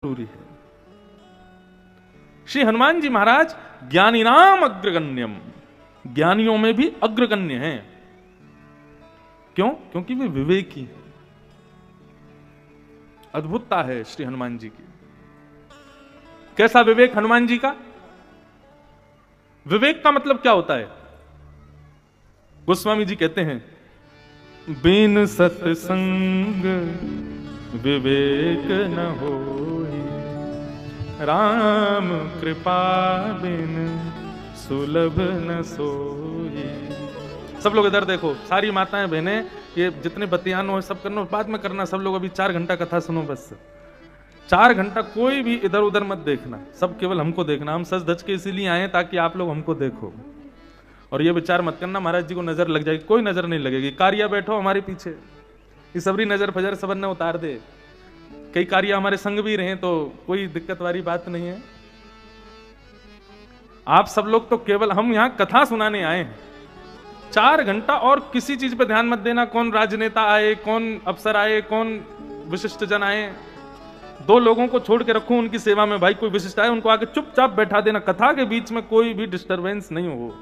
जरूरी है। श्री हनुमान जी महाराज ज्ञानी नाम अग्रगण्यम, ज्ञानियों में भी अग्रगण्य हैं। क्यों? क्योंकि वे विवेकी हैं। अद्भुतता है श्री हनुमान जी की। कैसा विवेक हनुमान जी का? विवेक का मतलब क्या होता है? गोस्वामी जी कहते हैं, बिन सत्संग विवेक न होई, राम कृपा बिन सुलभ न सोई। सब लोग इधर देखो, सारी माताएं बहनें, ये जितने बतियानो है सब करना, बाद में करना। सब लोग अभी 4 घंटा कथा सुनो, बस 4 घंटा कोई भी इधर उधर मत देखना, सब केवल हमको देखना। हम सज धज के इसीलिए आए ताकि आप लोग हमको देखो। और ये विचार मत करना महाराज जी को नजर लग जाएगी, कोई नजर नहीं लगेगी। कारिया बैठो हमारे पीछे, ये सबरी नजर फजर सबन ने उतार दे। कई कारिया हमारे संग भी रहे तो कोई दिक्कत वाली बात नहीं है। आप सब लोग तो केवल, हम यहां कथा सुनाने आए हैं। 4 घंटा और किसी चीज पे ध्यान मत देना, कौन राजनेता आए, कौन अफसर आए, कौन विशिष्ट जन आए। 2 लोगों को छोड़ के रखो उनकी सेवा में, भाई कोई विशिष्ट आए उनको आके चुपचाप बैठा देना। कथा के बीच में कोई भी डिस्टरबेंस नहीं हो,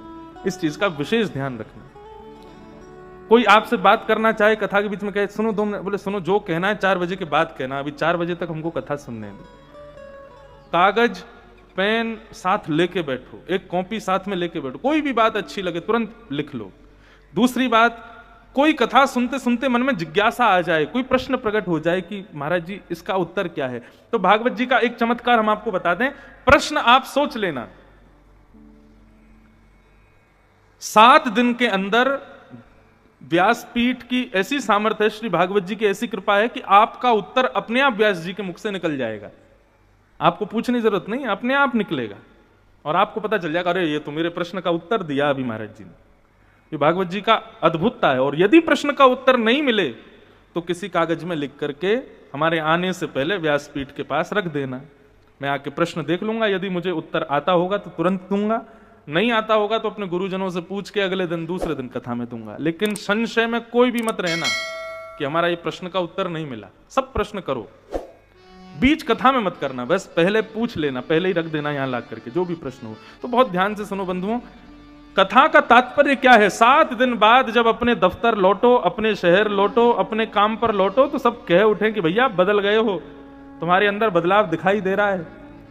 इस चीज का विशेष ध्यान रखना। कोई आपसे बात करना चाहे कथा के बीच में, कहे सुनो 2 मिनट, बोले सुनो जो कहना है 4 बजे के बाद कहना, अभी 4 बजे तक हमको कथा सुनने दो। कागज पेन साथ लेके बैठो, एक कॉपी साथ में लेके बैठो, कोई भी बात अच्छी लगे तुरंत लिख लो। दूसरी बात, कोई कथा सुनते सुनते मन में जिज्ञासा आ जाए, कोई प्रश्न प्रकट हो जाए कि महाराज जी इसका उत्तर क्या है, तो भागवत जी का एक चमत्कार हम आपको बता दें। प्रश्न आप सोच लेना, 7 दिन के अंदर व्यासपीठ की ऐसी सामर्थ्य है, श्री भागवत जी की ऐसी कृपा है कि आपका उत्तर अपने आप व्यास जी के मुख से निकल जाएगा। आपको पूछने की जरूरत नहीं, अपने आप निकलेगा और आपको पता चल जाएगा, अरे ये तो मेरे प्रश्न का उत्तर दिया अभी महाराज जी ने। ये भागवत जी का अद्भुतता है। और यदि प्रश्न का उत्तर नहीं मिले तो किसी कागज में लिख करके हमारे आने से पहले व्यासपीठ के पास रख देना। मैं आके प्रश्न देख लूंगा, यदि मुझे उत्तर आता होगा तो तुरंत दूंगा, नहीं आता होगा तो अपने गुरुजनों से पूछ के अगले दिन दूसरे दिन कथा में दूंगा। लेकिन संशय में कोई भी मत रहना कि हमारा ये प्रश्न का उत्तर नहीं मिला। सब प्रश्न करो, बीच कथा में मत करना, बस पहले पूछ लेना, पहले ही रख देना यहां ला करके जो भी प्रश्न हो। तो बहुत ध्यान से सुनो बंधुओं, कथा का तात्पर्य क्या है? 7 दिन बाद जब अपने दफ्तर लौटो, अपने शहर लौटो, अपने काम पर लौटो, तो सब कह उठे कि भैया बदल गए हो, तुम्हारे अंदर बदलाव दिखाई दे रहा है,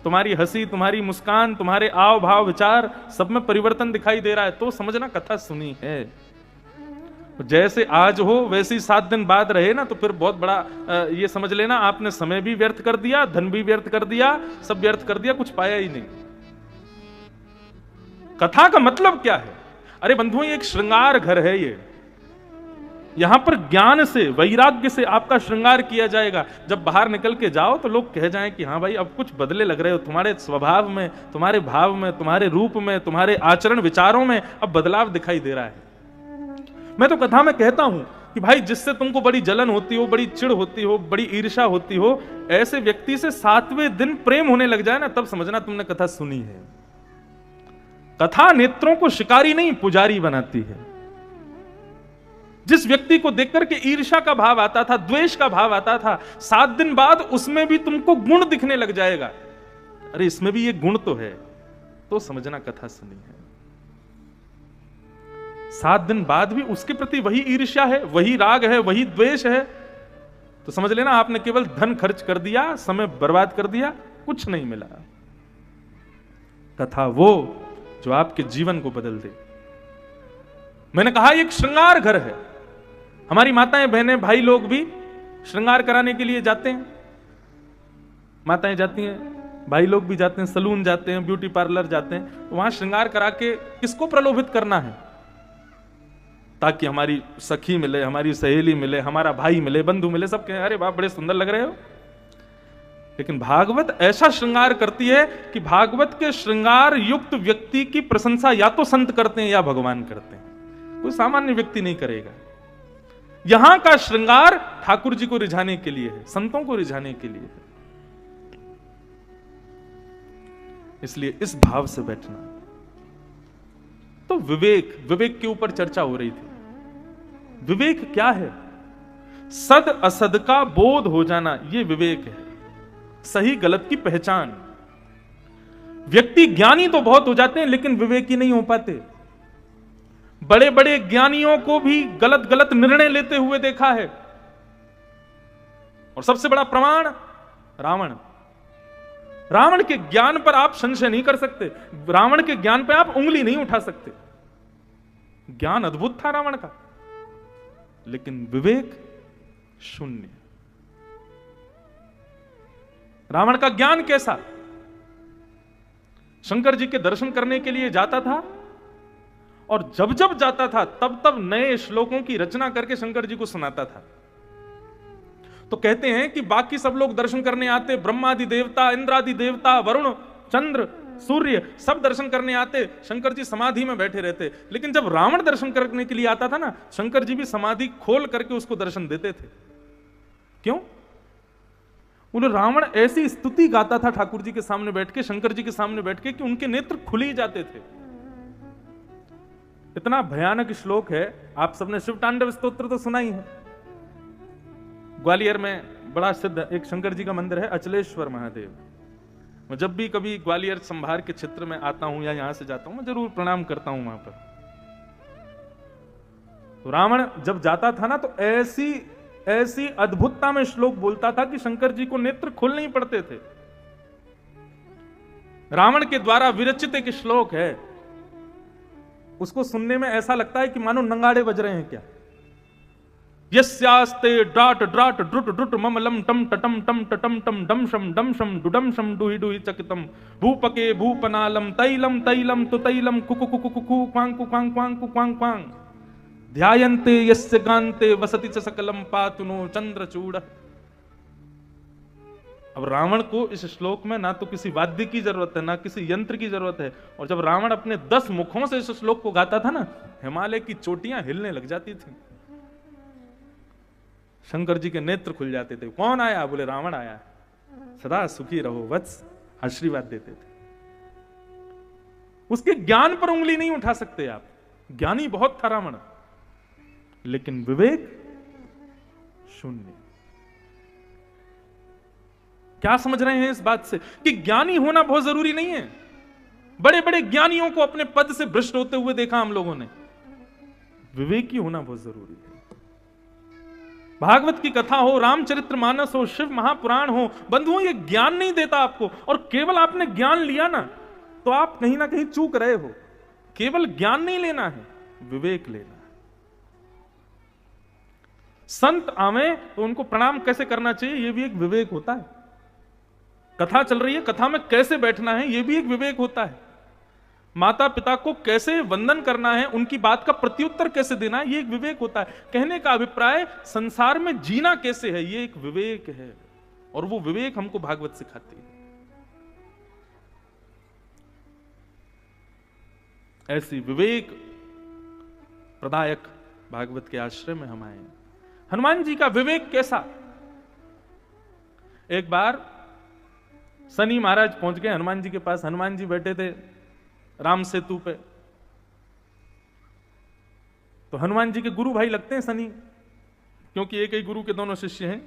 तुम्हारी हंसी, तुम्हारी मुस्कान, तुम्हारे आव भाव विचार सब में परिवर्तन दिखाई दे रहा है, तो समझना कथा सुनी है। जैसे आज हो वैसे ही 7 दिन बाद रहे ना, तो फिर बहुत बड़ा ये समझ लेना आपने समय भी व्यर्थ कर दिया, धन भी व्यर्थ कर दिया, सब व्यर्थ कर दिया, कुछ पाया ही नहीं। कथा का मतलब क्या है? अरे बंधुओं, ये एक श्रृंगार घर है। ये यहां पर ज्ञान से, वैराग्य से आपका श्रृंगार किया जाएगा। जब बाहर निकल के जाओ तो लोग कह जाएं कि हाँ भाई अब कुछ बदले लग रहे हो, तुम्हारे स्वभाव में, तुम्हारे भाव में, तुम्हारे रूप में, तुम्हारे आचरण विचारों में अब बदलाव दिखाई दे रहा है। मैं तो कथा में कहता हूं कि भाई जिससे तुमको बड़ी जलन होती हो, बड़ी चिढ़ होती हो, बड़ी ईर्ष्या होती हो, ऐसे व्यक्ति से 7वें दिन प्रेम होने लग जाए ना, तब समझना तुमने कथा सुनी है। कथा नेत्रों को शिकारी नहीं पुजारी बनाती है। जिस व्यक्ति को देखकर के ईर्ष्या का भाव आता था, द्वेष का भाव आता था, 7 दिन बाद उसमें भी तुमको गुण दिखने लग जाएगा। अरे इसमें भी ये गुण तो है, तो समझना कथा सुनी है। 7 दिन बाद भी उसके प्रति वही ईर्ष्या है, वही राग है, वही द्वेष है, तो समझ लेना आपने केवल धन खर्च कर दिया, समय बर्बाद कर दिया, कुछ नहीं मिला। कथा वो जो आपके जीवन को बदल दे। मैंने कहा एक श्रृंगार घर है। हमारी माताएं बहनें भाई लोग भी श्रृंगार कराने के लिए जाते हैं। माताएं जाती हैं, भाई लोग भी जाते हैं, सलून जाते हैं, ब्यूटी पार्लर जाते हैं। तो वहां श्रृंगार करा के किसको प्रलोभित करना है? ताकि हमारी सखी मिले, हमारी सहेली मिले, हमारा भाई मिले, बंधु मिले, सब कहें अरे बाप बड़े सुंदर लग रहे हो। लेकिन भागवत ऐसा श्रृंगार करती है कि भागवत के श्रृंगार युक्त व्यक्ति की प्रशंसा या तो संत करते हैं या भगवान करते हैं, कोई सामान्य व्यक्ति नहीं करेगा। यहां का श्रृंगार ठाकुर जी को रिझाने के लिए है, संतों को रिझाने के लिए है। इसलिए इस भाव से बैठना। तो विवेक के ऊपर चर्चा हो रही थी। विवेक क्या है? सद असद का बोध हो जाना, यह विवेक है। सही गलत की पहचान। व्यक्ति ज्ञानी तो बहुत हो जाते हैं लेकिन विवेकी नहीं हो पाते। बड़े बड़े ज्ञानियों को भी गलत गलत निर्णय लेते हुए देखा है। और सबसे बड़ा प्रमाण रावण। रावण के ज्ञान पर आप संशय नहीं कर सकते, रावण के ज्ञान पर आप उंगली नहीं उठा सकते। ज्ञान अद्भुत था रावण का, लेकिन विवेक शून्य। रावण का ज्ञान कैसा? शंकर जी के दर्शन करने के लिए जाता था और जब जब जाता था तब तब नए श्लोकों की रचना करके शंकर जी को सुनाता था। तो कहते हैं कि बाकी सब लोग दर्शन करने आते, ब्रह्मादि देवता, इंद्रादि देवता, वरुण, चंद्र, सूर्य, सब दर्शन करने आते, शंकर जी समाधि में बैठे रहते। लेकिन जब रावण दर्शन करने के लिए आता था ना, शंकर जी भी समाधि खोल करके उसको दर्शन देते थे। क्यों? बोले रावण ऐसी स्तुति गाता था ठाकुर जी के सामने बैठ के, शंकर जी के सामने बैठ के, कि उनके नेत्र खुल ही जाते थे। इतना भयानक श्लोक है। आप सबने शिव तांडव स्तोत्र तो सुना ही है। ग्वालियर में बड़ा सिद्ध एक शंकर जी का मंदिर है, अचलेश्वर महादेव। मैं जब भी कभी ग्वालियर संभार के क्षेत्र में आता हूं या यहां से जाता हूं, मैं जरूर प्रणाम करता हूं वहां पर। तो रावण जब जाता था ना, तो ऐसी ऐसी अद्भुतता में श्लोक बोलता था कि शंकर जी को नेत्र खोल नहीं पड़ते थे। रावण के द्वारा विरचित एक श्लोक है, उसको सुनने में ऐसा लगता है कि मानो नंगाड़े बज रहे हैं क्या। यस्यास्ते ड्राट ड्राट ड्रुट ड्रुट ममलम टम टटम टम टटम टम डमशम डमशम डुडमशम डुहि डुहि चकितम भूपके भूपनालम तैलम तैलम तु तैलम Kuku Kuku Kuku Quang कुक्वांग Quang कुक्वांग Quang ध्यायन्ते यस्य गान्ते वसति च सकलम पातुनो चंद्रचूड़। अब रावण को इस श्लोक में ना तो किसी वाद्य की जरूरत है, ना किसी यंत्र की जरूरत है। और जब रावण अपने 10 मुखों से इस श्लोक को गाता था ना, हिमालय की चोटियां हिलने लग जाती थी। शंकर जी के नेत्र खुल जाते थे। कौन आया? बोले रावण आया, सदा सुखी रहो वत्स, आशीर्वाद देते थे। उसके ज्ञान पर उंगली नहीं उठा सकते आप। ज्ञानी बहुत था रावण, लेकिन विवेक शून्य। क्या समझ रहे हैं इस बात से कि ज्ञानी होना बहुत जरूरी नहीं है। बड़े बड़े ज्ञानियों को अपने पद से भ्रष्ट होते हुए देखा हम लोगों ने। विवेकी होना बहुत जरूरी है। भागवत की कथा हो, रामचरितमानस हो, शिव महापुराण हो, बंधुओं ये ज्ञान नहीं देता आपको। और केवल आपने ज्ञान लिया ना, तो आप कहीं ना कहीं चूक रहे हो। केवल ज्ञान नहीं लेना है, विवेक लेना है। संत आवे तो उनको प्रणाम कैसे करना चाहिए, यह भी एक विवेक होता है। कथा चल रही है, कथा में कैसे बैठना है, यह भी एक विवेक होता है। माता पिता को कैसे वंदन करना है, उनकी बात का प्रत्युत्तर कैसे देना है, यह एक विवेक होता है। कहने का अभिप्राय संसार में जीना कैसे है, यह एक विवेक है। और वो विवेक हमको भागवत सिखाती है। ऐसी विवेक प्रदायक भागवत के आश्रय में हम आए। हनुमान जी का विवेक कैसा? एक बार शनि महाराज पहुंच गए हनुमान जी के पास। हनुमान जी बैठे थे राम सेतु पे। तो हनुमान जी के गुरु भाई लगते हैं शनि, क्योंकि एक ही गुरु के दोनों शिष्य हैं।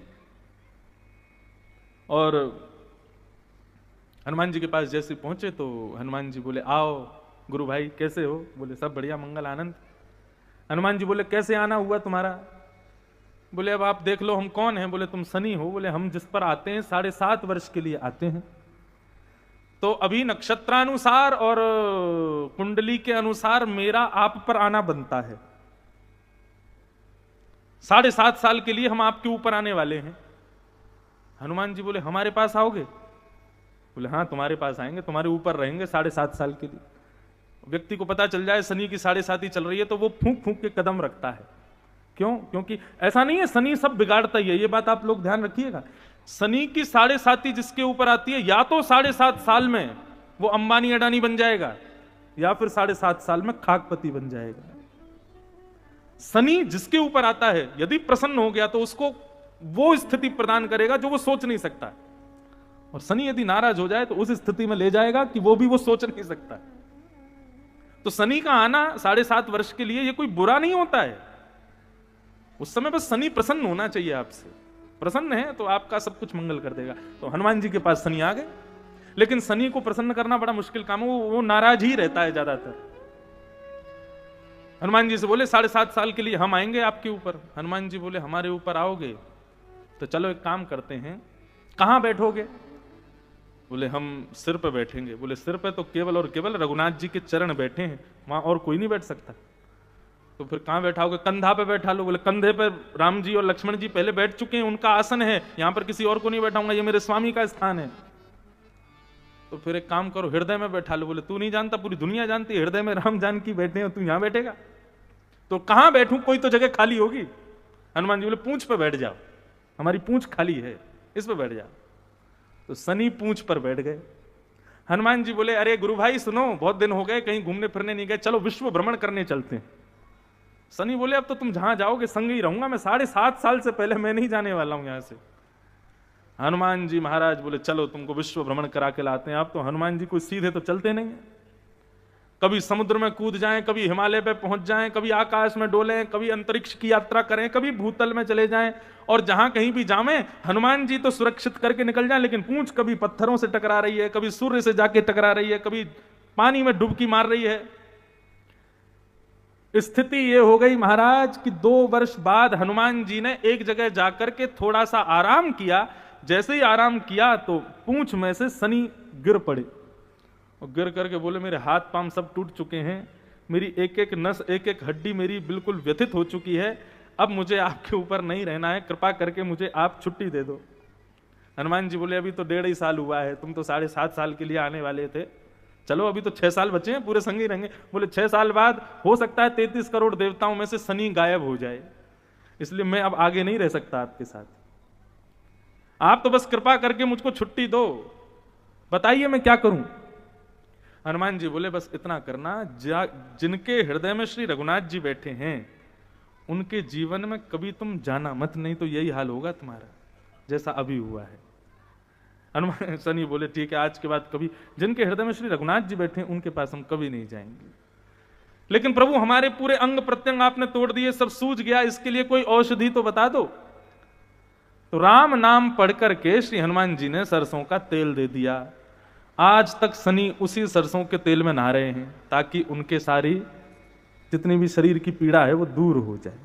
और हनुमान जी के पास जैसे पहुंचे तो हनुमान जी बोले, आओ गुरु भाई, कैसे हो? बोले सब बढ़िया, मंगल आनंद। हनुमान जी बोले, कैसे आना हुआ तुम्हारा? बोले अब आप देख लो हम कौन हैं। बोले तुम शनि हो। बोले हम जिस पर आते हैं 7.5 वर्ष के लिए आते हैं। तो अभी नक्षत्रानुसार और कुंडली के अनुसार मेरा आप पर आना बनता है। 7.5 साल के लिए हम आपके ऊपर आने वाले हैं। हनुमान जी बोले हमारे पास आओगे? बोले हाँ तुम्हारे पास आएंगे, तुम्हारे ऊपर रहेंगे 7.5 साल के लिए। व्यक्ति को पता चल जाए शनि की 7.5 चल रही है तो वो फूंक फूंक के कदम रखता है। क्यों? क्योंकि ऐसा नहीं है शनि सब बिगाड़ता ही है, ये बात आप लोग ध्यान रखिएगा। शनि की 7.5 जिसके ऊपर आती है, या तो 7.5 साल में वो अंबानी अडानी बन जाएगा, या फिर 7.5 साल में खाकपति बन जाएगा। शनि जिसके ऊपर आता है यदि प्रसन्न हो गया तो उसको वो स्थिति प्रदान करेगा जो वो सोच नहीं सकता। और शनि यदि नाराज हो जाए तो उस स्थिति में ले जाएगा कि वो भी वो सोच नहीं सकता। तो शनि का आना 7.5 वर्ष के लिए ये कोई बुरा नहीं होता है। उस समय बस शनि प्रसन्न होना चाहिए आपसे। प्रसन्न है तो आपका सब कुछ मंगल कर देगा। तो हनुमान जी के पास शनि आ गए, लेकिन शनि को प्रसन्न करना बड़ा मुश्किल काम है, वो नाराज ही रहता है ज्यादातर। हनुमान जी से बोले 7.5 साल के लिए हम आएंगे आपके ऊपर। हनुमान जी बोले हमारे ऊपर आओगे तो चलो एक काम करते हैं, कहां बैठोगे? बोले हम सिर पे बैठेंगे। बोले सिर पे तो केवल और केवल रघुनाथ जी के चरण बैठे हैं, वहां और कोई नहीं बैठ सकता। तो फिर कहां बैठाओगे? कंधा पे बैठा लो। बोले कंधे पे राम जी और लक्ष्मण जी पहले बैठ चुके हैं, उनका आसन है, यहां पर किसी और को नहीं बैठाऊंगा, ये मेरे स्वामी का स्थान है। तो फिर एक काम करो, हृदय में बैठा लो। बोले तू नहीं जानता, पूरी दुनिया जानती है, हृदय में राम जानकी बैठे हो, तू यहां बैठेगा? तो कहां बैठूं, कोई तो जगह खाली होगी। हनुमान जी बोले पूंछ पे बैठ जाओ, हमारी पूंछ खाली है, इस पे बैठ जाओ। तो शनि पूंछ पर बैठ गए। हनुमान जी बोले अरे गुरु भाई सुनो, बहुत दिन हो गए कहीं घूमने फिरने नहीं गए, चलो विश्व भ्रमण करने चलते हैं। शनि बोले अब तो तुम जहां जाओगे संग ही रहूंगा मैं, 7.5 साल से पहले मैं नहीं जाने वाला हूं यहां से। हनुमान जी महाराज बोले चलो तुमको विश्व भ्रमण करा के लाते हैं। आप तो हनुमान जी को सीधे तो चलते नहीं है, कभी समुद्र में कूद जाएं, कभी हिमालय पे पहुंच जाएं, कभी आकाश में डोलें, कभी अंतरिक्ष की यात्रा करें, कभी भूतल में चले जाएं, और जहां कहीं भी जावें हनुमान जी तो सुरक्षित करके निकल जाएं, लेकिन पूंछ कभी पत्थरों से टकरा रही है, कभी सूर्य से जाके टकरा रही है, कभी पानी में डुबकी मार रही है। स्थिति ये हो गई महाराज कि 2 वर्ष बाद हनुमान जी ने एक जगह जाकर के थोड़ा सा आराम किया। जैसे ही आराम किया तो पूंछ में से शनि गिर पड़े, और गिर करके बोले मेरे हाथ पांव सब टूट चुके हैं, मेरी एक एक नस एक एक हड्डी मेरी बिल्कुल व्यथित हो चुकी है, अब मुझे आपके ऊपर नहीं रहना है, कृपा करके मुझे आप छुट्टी दे दो। हनुमान जी बोले अभी तो 1.5 ही साल हुआ है, तुम तो 7.5 साल के लिए आने वाले थे, चलो अभी तो 6 साल बचे हैं, पूरे संग ही रहेंगे। बोले 6 साल बाद हो सकता है 33 करोड़ देवताओं में से शनि गायब हो जाए, इसलिए मैं अब आगे नहीं रह सकता आपके साथ, आप तो बस कृपा करके मुझको छुट्टी दो, बताइए मैं क्या करूं। हनुमान जी बोले बस इतना करना, जिनके हृदय में श्री रघुनाथ जी बैठे हैं उनके जीवन में कभी तुम जाना मत, नहीं तो यही हाल होगा तुम्हारा जैसा अभी हुआ है। हनुमान शनि बोले ठीक है, आज के बाद कभी जिनके हृदय में श्री रघुनाथ जी बैठे हैं उनके पास हम कभी नहीं जाएंगे। लेकिन प्रभु हमारे पूरे अंग प्रत्यंग आपने तोड़ दिए, सब सूझ गया, इसके लिए कोई औषधि तो बता दो। तो राम नाम पढ़ करके श्री हनुमान जी ने सरसों का तेल दे दिया। आज तक शनि उसी सरसों के तेल में नहा रहे हैं ताकि उनके सारी जितनी भी शरीर की पीड़ा है वो दूर हो जाए।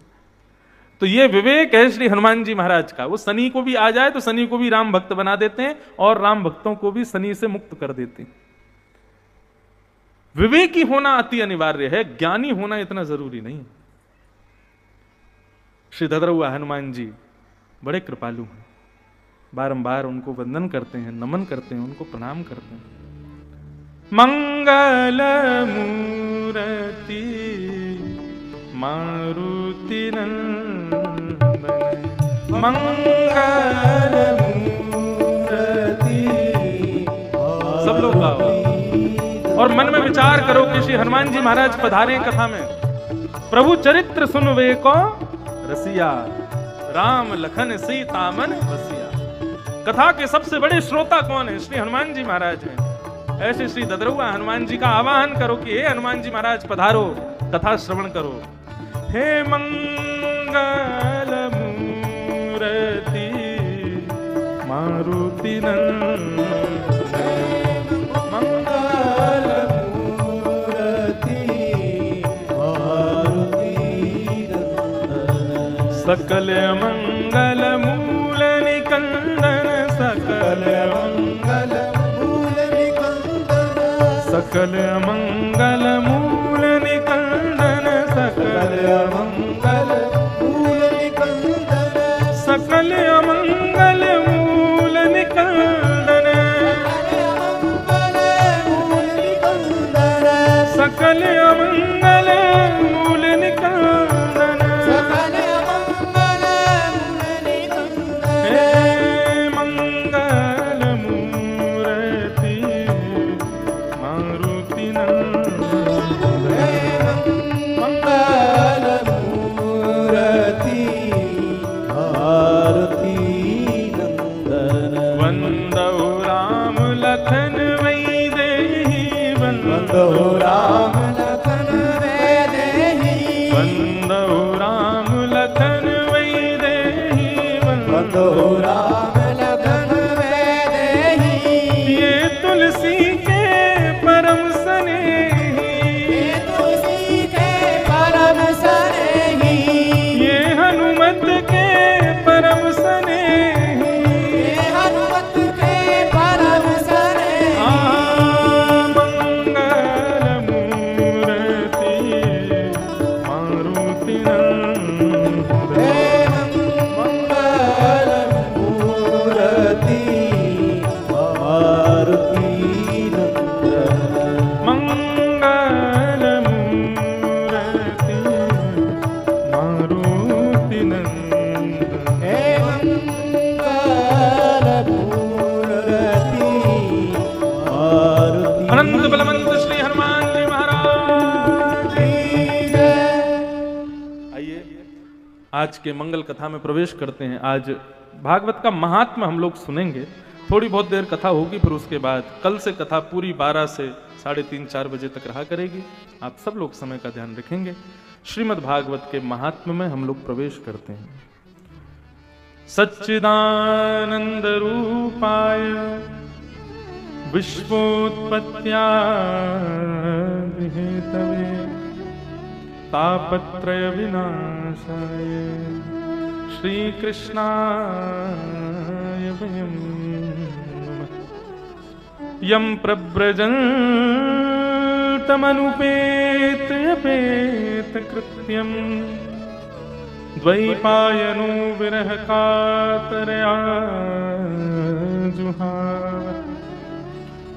तो ये विवेक है श्री हनुमान जी महाराज का, वो शनि को भी आ जाए तो शनि को भी राम भक्त बना देते हैं और राम भक्तों को भी शनि से मुक्त कर देते हैं। विवेकी होना अति अनिवार्य है, ज्ञानी होना इतना जरूरी नहीं। श्री धद्रहुआ हनुमान जी बड़े कृपालु हैं, बारंबार उनको वंदन करते हैं, नमन करते हैं, उनको प्रणाम करते हैं। मंगल मूर्ति मारुति नंदन, मंगल मूर्ति, सब लोग गाओ और मन में विचार करो कि श्री हनुमान जी महाराज पधारे कथा में। प्रभु चरित्र सुनवे को रसिया, राम लखन सीता मन बसिया। कथा के सबसे बड़े श्रोता कौन है? श्री हनुमान जी महाराज हैं। ऐसे श्री धद्रहुआ हनुमान जी का आवाहन करो कि हे हनुमान जी महाराज पधारो, कथा श्रवण करो। हे मंगल मूर्ति मारुति नंदन, मंगल मूर्ति मारुति नंदन, सकल मंगल मूल निकंदन, सकल मंगल मूल निकंदन, सकल मंगल मूल निकंदन, सकल मंगल मूल निकंदन, सकल मंगल मूल निकंदन, सकल मंगल मूल निकंदन, सकल मंगल मूल निकंदन, हे मंगल मूर्ति मारुति नंदन, मंगल मूर्ति मारुति नंदन, वंदो राम लखन वैदेही, वंदो राम लखन वैदेही, वंदो राम लखन वैदेही, वंदो अनंत बलवंत श्री हनुमान जी महाराज की जय। आइए आज के मंगल कथा में प्रवेश करते हैं। आज भागवत का महात्म्य हम लोग सुनेंगे। थोड़ी बहुत देर कथा होगी, फिर उसके बाद कल से कथा पूरी 12 से 3:30-4 बजे तक रहा करेगी। आप सब लोग समय का ध्यान रखेंगे। श्रीमद् भागवत के महात्म्य में हम लोग प्रवेश करते हैं। सच्चिदानंद रूपाय विश्वोत्पत्त्यादिहेतवे तापत्रय विनाशाय श्रीकृष्णाय वयं नमः। यं प्रव्रजन्तमनुपेतयपेतकृत्यं द्वैपायनो विरहकातरया जुहाव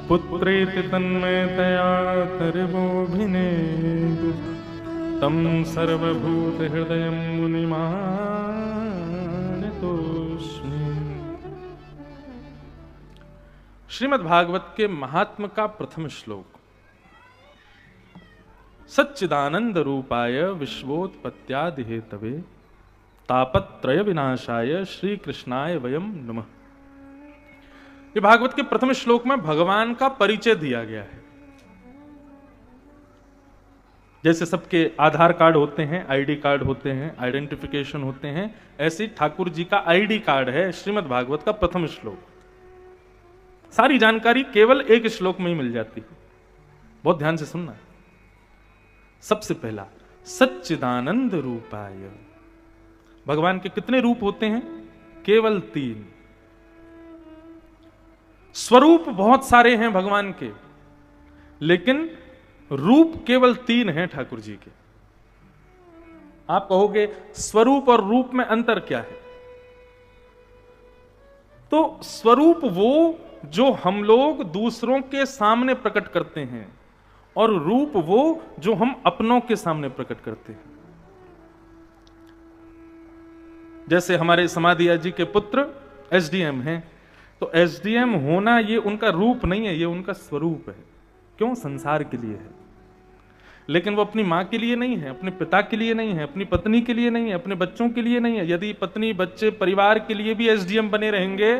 पुत्रेति तन्मयतया तर्वोऽभिनेदु तं सर्वभूतहृदयं मुनिमानतोऽस्मि। श्रीमद् भागवत के महात्म का प्रथम श्लोक। सच्चिदानंद रूपाय विश्वोत्पत्त्यादि हेतवे तापत्रय विनाशाय श्री कृष्णाय वयं नमः। ये भागवत के प्रथम श्लोक में भगवान का परिचय दिया गया है। जैसे सबके आधार कार्ड होते हैं, आईडी कार्ड होते हैं, आइडेंटिफिकेशन होते हैं, ऐसे ठाकुर जी का आईडी कार्ड है श्रीमद् भागवत का प्रथम श्लोक। सारी जानकारी केवल एक श्लोक में ही मिल जाती है। बहुत ध्यान से सुनना। सबसे पहला सच्चिदानंद रूपाय। भगवान के कितने रूप होते हैं? केवल 3। स्वरूप बहुत सारे हैं भगवान के, लेकिन रूप केवल 3 हैं ठाकुर जी के। आप कहोगे स्वरूप और रूप में अंतर क्या है? तो स्वरूप वो जो हम लोग दूसरों के सामने प्रकट करते हैं, और रूप वो जो हम अपनों के सामने प्रकट करते हैं। जैसे हमारे समाधिया जी के पुत्र एसडीएम हैं, तो एसडीएम होना ये उनका रूप नहीं है, ये उनका स्वरूप है। क्यों? संसार के लिए है। लेकिन वो अपनी मां के लिए नहीं है, अपने पिता के लिए नहीं है, अपनी पत्नी के लिए नहीं है, अपने बच्चों के लिए नहीं है। यदि पत्नी, बच्चे, परिवार के लिए भी एसडीएम बने रहेंगे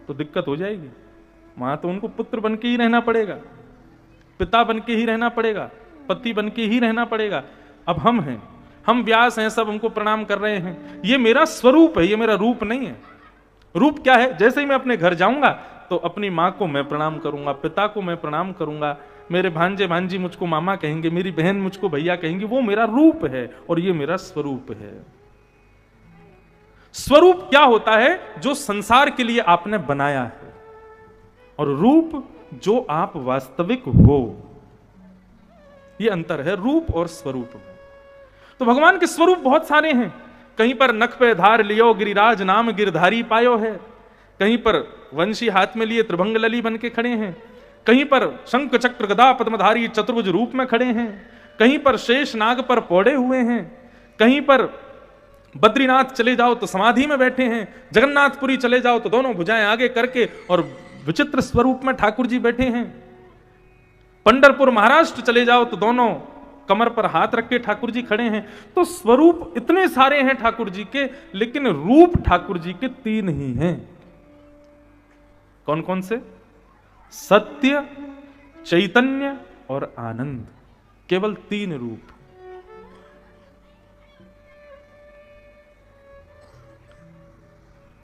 तो दिक्कत हो जाएगी। वहां तो उनको पुत्र बन के ही रहना पड़ेगा, पिता बन के ही रहना पड़ेगा, पति बन के ही रहना पड़ेगा। अब हम हैं, हम व्यास हैं, सब हमको प्रणाम कर रहे हैं। ये मेरा स्वरूप है, ये मेरा रूप नहीं है। रूप क्या है? जैसे ही मैं अपने घर जाऊंगा तो अपनी माँ को मैं प्रणाम करूंगा, पिता को मैं प्रणाम करूंगा, मेरे भांजे भांजी मुझको मामा कहेंगे, मेरी बहन मुझको भैया कहेंगे। वो मेरा रूप है और ये मेरा स्वरूप है। स्वरूप क्या होता है? जो संसार के लिए आपने बनाया है, और रूप जो आप वास्तविक हो। ये अंतर है रूप और स्वरूप में। तो भगवान के स्वरूप बहुत सारे हैं। कहीं पर नख पे धार लियो गिरिराज नाम गिरधारी पायो है, कहीं पर वंशी हाथ में लिए त्रिभंग लली बन के खड़े हैं, कहीं पर शंख चक्र गदा पद्मधारी चतुर्भुज रूप में खड़े हैं, कहीं पर शेष नाग पर पौड़े हुए हैं, कहीं पर बद्रीनाथ चले जाओ तो समाधि में बैठे हैं, जगन्नाथपुरी चले जाओ तो दोनों भुजाएं आगे करके और विचित्र स्वरूप में ठाकुर जी बैठे हैं, पंढरपुर महाराष्ट्र चले जाओ तो दोनों कमर पर हाथ रख के ठाकुर जी खड़े हैं। तो स्वरूप इतने सारे हैं ठाकुर जी के, लेकिन रूप ठाकुर जी के 3 ही हैं। कौन कौन से? सत्य, चैतन्य और आनंद। केवल 3 रूप।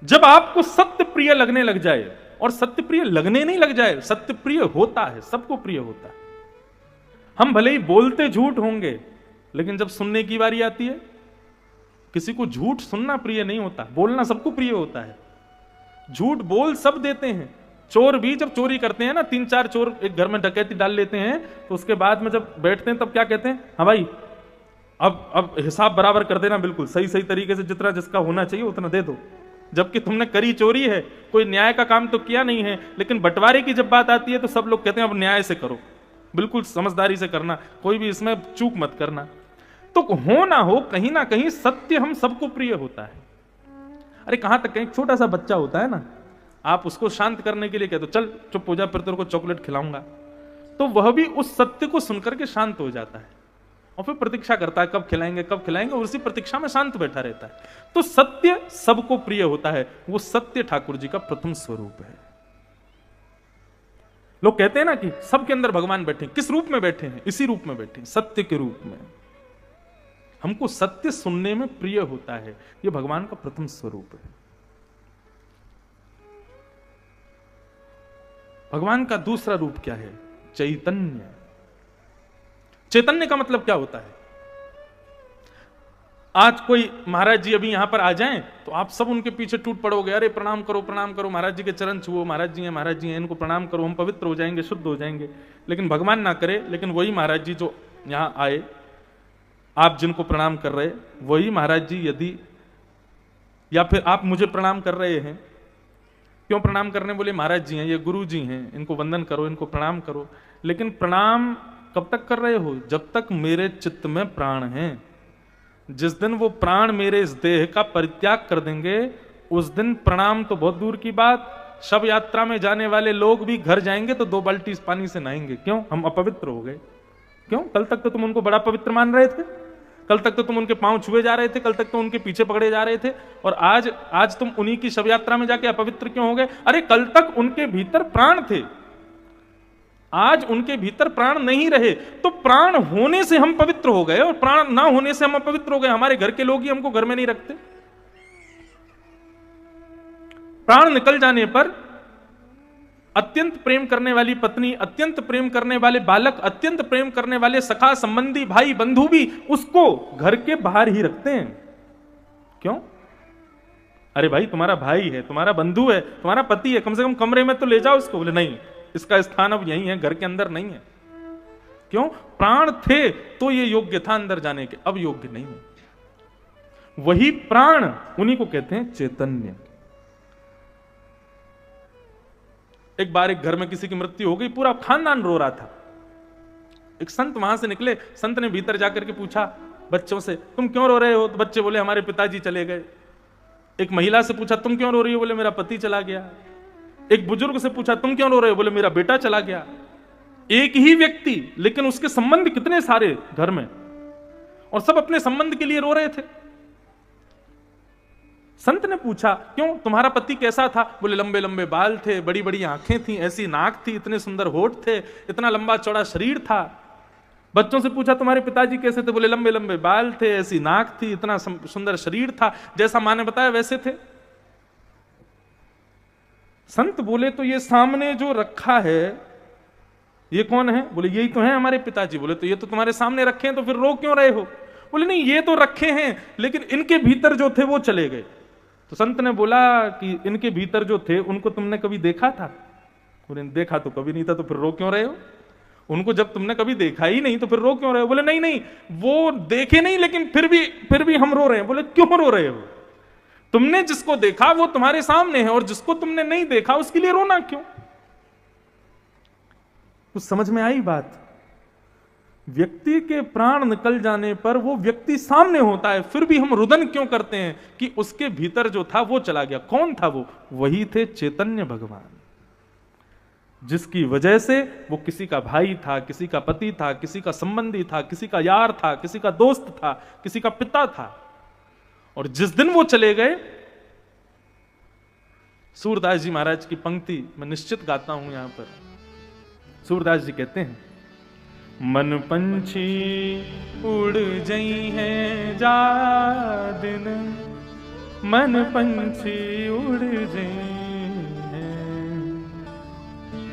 जब आपको सत्य प्रिय लगने लग जाए, और सत्य प्रिय लगने नहीं लग जाए, सत्य प्रिय होता है, सबको प्रिय होता है। हम भले ही बोलते झूठ होंगे, लेकिन जब सुनने की बारी आती है, किसी को झूठ सुनना प्रिय नहीं होता, बोलना सबको प्रिय होता है। झूठ बोल सब देते हैं। चोर भी जब चोरी करते हैं ना, 3-4 चोर एक घर में डकैती डाल लेते हैं, तो उसके बाद में जब बैठते हैं तब क्या कहते हैं? हाँ भाई, अब हिसाब बराबर कर देना, बिल्कुल सही सही तरीके से, जितना जिसका होना चाहिए उतना दे दो। जबकि तुमने करी चोरी है, कोई न्याय का काम तो किया नहीं है। लेकिन बंटवारे की जब बात आती है तो सब लोग कहते हैं अब न्याय से करो, बिल्कुल समझदारी से करना, कोई भी इसमें चूक मत करना। तो हो ना हो, कहीं ना कहीं सत्य हम सबको प्रिय होता है। अरे कहां तक, एक छोटा सा बच्चा होता है ना, आप उसको शांत करने के लिए कहते हो चल चुप हो जा, फिर तेरे को चॉकलेट खिलाऊंगा, तो वह भी उस सत्य को सुनकर के शांत हो जाता है और फिर प्रतीक्षा करता है कब खिलाएंगे कब खिलाएंगे, और उसी प्रतीक्षा में शांत बैठा रहता है। तो सत्य सबको प्रिय होता है, वो सत्य ठाकुर जी का प्रथम स्वरूप है। लोग कहते हैं ना कि सबके अंदर भगवान बैठे, किस रूप में बैठे हैं? इसी रूप में बैठे हैं, सत्य के रूप में। हमको सत्य सुनने में प्रिय होता है, यह भगवान का प्रथम स्वरूप है। भगवान का दूसरा रूप क्या है? चैतन्य। चैतन्य का मतलब क्या होता है? आज कोई महाराज जी अभी यहां पर आ जाएं तो आप सब उनके पीछे टूट पड़ोगे, अरे प्रणाम करो महाराज जी के चरण छुओ, महाराज जी हैं इनको प्रणाम करो, हम पवित्र हो जाएंगे, शुद्ध हो जाएंगे। लेकिन भगवान ना करे, लेकिन वही महाराज जी जो यहां आए, आप जिनको प्रणाम कर रहे, वही महाराज जी यदि, या फिर आप मुझे प्रणाम कर रहे हैं, क्यों प्रणाम करने? बोले महाराज जी हैं, ये गुरु जी हैं, इनको वंदन करो, इनको प्रणाम करो। लेकिन प्रणाम कब तक कर रहे हो? जब तक मेरे चित्त में प्राण हैं। जिस दिन वो प्राण मेरे इस देह का परित्याग कर देंगे, उस दिन प्रणाम तो बहुत दूर की बात, शव यात्रा में जाने वाले लोग भी घर जाएंगे तो 2 बाल्टी पानी से नहाएंगे। क्यों? हम अपवित्र हो गए। क्यों? कल तक तो तुम उनको बड़ा पवित्र मान रहे थे, कल तक तो तुम उनके पांव छुए जा रहे थे, कल तक तो उनके पीछे पकड़े जा रहे थे, और आज तुम उन्हीं की शव यात्रा में जाके अपवित्र क्यों हो गए? अरे कल तक उनके भीतर प्राण थे, आज उनके भीतर प्राण नहीं रहे, तो प्राण होने से हम पवित्र हो गए और प्राण ना होने से हम अपवित्र हो गए। हमारे घर के लोग ही हमको घर में नहीं रखते। प्राण निकल जाने पर अत्यंत प्रेम करने वाली पत्नी, अत्यंत प्रेम करने वाले बालक, अत्यंत प्रेम करने वाले सखा संबंधी भाई बंधु भी उसको घर के बाहर ही रखते हैं। क्यों? अरे भाई तुम्हारा भाई है, तुम्हारा बंधु है, तुम्हारा पति है, कम से कम कमरे में तो ले जाओ उसको। बोले नहीं, इसका स्थान अब यही है, घर के अंदर नहीं है। क्यों? प्राण थे तो ये योग्य था अंदर जाने के, अब योग्य नहीं है। वही प्राण, उन्हीं को कहते हैं चैतन्य। एक बार एक घर में किसी की मृत्यु हो गई, पूरा खानदान रो रहा था। एक संत वहां से निकले, संत ने भीतर जाकर के पूछा बच्चों से, तुम क्यों रो रहे हो? तो बच्चे बोले हमारे पिताजी चले गए। एक महिला से पूछा तुम क्यों रो रही हो? बोले मेरा पति चला गया। एक बुजुर्ग से पूछा तुम क्यों रो रहे हो? बोले मेरा बेटा चला गया। एक ही व्यक्ति, लेकिन उसके संबंध कितने सारे घर में, और सब अपने संबंध के लिए रो रहे थे। संत ने पूछा क्यों, तुम्हारा पति कैसा था? बोले लंबे लंबे बाल थे, बड़ी बड़ी आंखें थी, ऐसी नाक थी, इतने सुंदर होठ थे, इतना लंबा चौड़ा शरीर था। बच्चों से पूछा तुम्हारे पिताजी कैसे थे? बोले लंबे लंबे बाल थे, ऐसी नाक थी, इतना सुंदर शरीर था, जैसा माँ ने बताया वैसे थे। संत बोले तो ये सामने जो रखा है ये कौन है? बोले यही तो है हमारे पिताजी। बोले तो ये तो तुम्हारे सामने रखे हैं, तो फिर रो क्यों रहे हो? बोले नहीं, ये तो रखे हैं, लेकिन इनके भीतर जो थे वो चले गए। तो संत ने बोला कि इनके भीतर जो थे उनको तुमने कभी देखा था? बोले देखा तो कभी नहीं था, तो फिर रो क्यों रहे हो? उनको जब तुमने कभी देखा ही नहीं तो फिर रो क्यों रहे हो? बोले नहीं नहीं, वो देखे नहीं, लेकिन फिर भी हम रो रहे हैं। बोले क्यों रो रहे हो? तुमने जिसको देखा वो तुम्हारे सामने है, और जिसको तुमने नहीं देखा उसके लिए रोना क्यों? कुछ समझ में आई बात? व्यक्ति के प्राण निकल जाने पर वो व्यक्ति सामने होता है, फिर भी हम रुदन क्यों करते हैं कि उसके भीतर जो था वो चला गया। कौन था वो? वही थे चैतन्य भगवान, जिसकी वजह से वो किसी का भाई था, किसी का पति था, किसी का संबंधी था, किसी का यार था, किसी का दोस्त था, किसी का पिता था। और जिस दिन वो चले गए, सूरदास जी महाराज की पंक्ति मैं निश्चित गाता हूं यहां पर। सूरदास जी कहते हैं, मन पंछी उड़ जई हैं जा दिन, मन पंछी उड़ जई हैं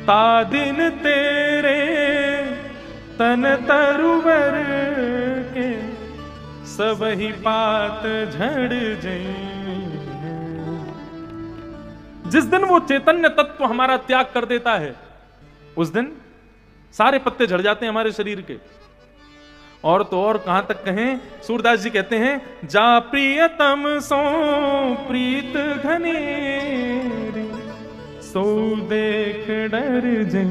ता दिन तेरे तन तरुवर के सब ही पात झड़ जई हैं। जिस दिन वो चैतन्य तत्व हमारा त्याग कर देता है, उस दिन सारे पत्ते झड़ जाते हैं हमारे शरीर के। और तो और कहां तक कहें, सूरदास जी कहते हैं, जा प्रियतम सो प्रीत घनेरी, सो देख डर जई।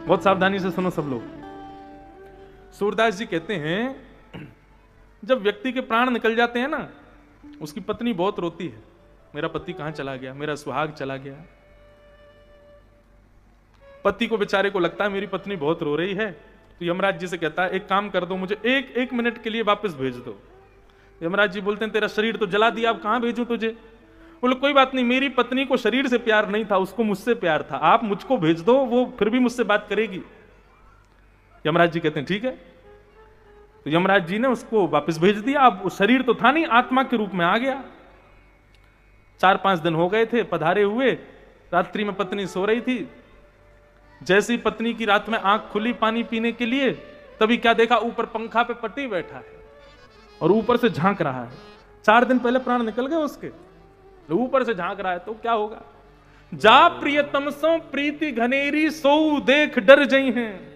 बहुत सावधानी से सुनो सब लोग। सूरदास जी कहते हैं, जब व्यक्ति के प्राण निकल जाते हैं ना, उसकी पत्नी बहुत रोती है, मेरा पति कहां चला गया, मेरा सुहाग चला गया। पति को बेचारे को लगता है मेरी पत्नी बहुत रो रही है, तो यमराज जी से कहता है एक काम कर दो, मुझे एक मिनट के लिए वापस भेज दो। यमराज जी बोलते हैं तेरा शरीर तो जला दिया, अब कहां भेजूं तुझे? बोले कोई बात नहीं, मेरी पत्नी को शरीर से प्यार नहीं था, उसको मुझसे प्यार था, आप मुझको भेज दो, वो फिर भी मुझसे बात करेगी। यमराज जी कहते हैं ठीक है। तो यमराज जी ने उसको वापस भेज दिया। अब शरीर तो था नहीं, आत्मा के रूप में आ गया। 4-5 दिन हो गए थे पधारे हुए, रात्रि में पत्नी सो रही थी। जैसी पत्नी की रात में आंख खुली पानी पीने के लिए, तभी क्या देखा, ऊपर पंखा पे पति बैठा है और ऊपर से झांक रहा है। 4 दिन पहले प्राण निकल गए उसके, ऊपर से झांक रहा है, तो क्या होगा? जा प्रियतम सो प्रीति घनेरी, सो देख डर जई हैं।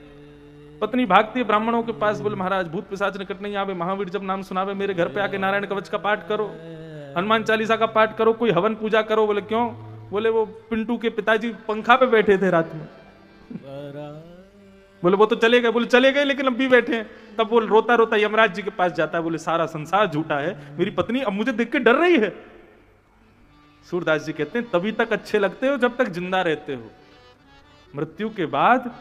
पत्नी भागती है ब्राह्मणों के पास, बोले महाराज भूत पिशाच निकट नहीं आवे, महावीर जब नाम सुनावे, मेरे घर पे आके नारायण कवच का पाठ करो, हनुमान चालीसा का पाठ करो, कोई हवन पूजा करो। बोले क्यों? बोले वो पिंटू के पिताजी पंखा पे बैठे थे रात में। बोले वो तो चले गए। बोले चले गए लेकिन अब भी बैठे हैं। तब वो रोता रोता यमराज जी के पास जाता है, बोले सारा संसार झूठा है, मेरी पत्नी अब मुझे देख के डर रही है। सूरदास जी कहते हैं तभी तक अच्छे लगते हो जब तक जिंदा रहते हो, मृत्यु के बाद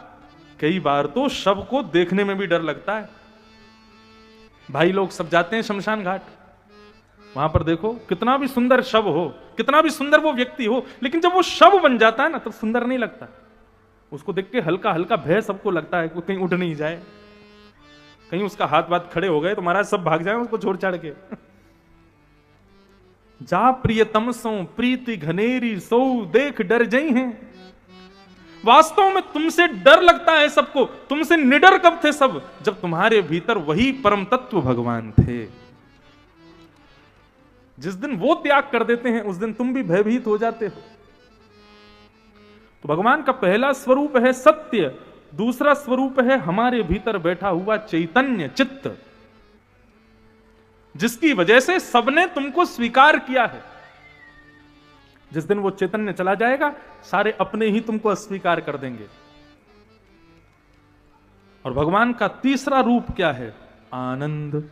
कई बार तो शव को देखने में भी डर लगता है। भाई लोग सब जाते हैं शमशान घाट, वहां पर देखो कितना भी सुंदर शव हो, कितना भी सुंदर वो व्यक्ति हो, लेकिन जब वो शव बन जाता है ना तब सुंदर नहीं लगता। उसको देख के हल्का हल्का भय सबको लगता है, कहीं उठ नहीं जाए, कहीं उसका हाथ बात खड़े हो गए तो महाराज सब भाग जाए उसको छोड़ छाड़ के। जा प्रियतम सो प्रीति घनेरी, सो देख डर जई हैं। वास्तव में तुमसे डर लगता है सबको, तुमसे निडर कब थे सब? जब तुम्हारे भीतर वही परम तत्व भगवान थे। जिस दिन वो त्याग कर देते हैं उस दिन तुम भी भयभीत हो जाते हो। तो भगवान का पहला स्वरूप है सत्य, दूसरा स्वरूप है हमारे भीतर बैठा हुआ चैतन्य चित्त, जिसकी वजह से सबने तुमको स्वीकार किया है। जिस दिन वो चैतन्य चला जाएगा सारे अपने ही तुमको अस्वीकार कर देंगे। और भगवान का तीसरा रूप क्या है? आनंद।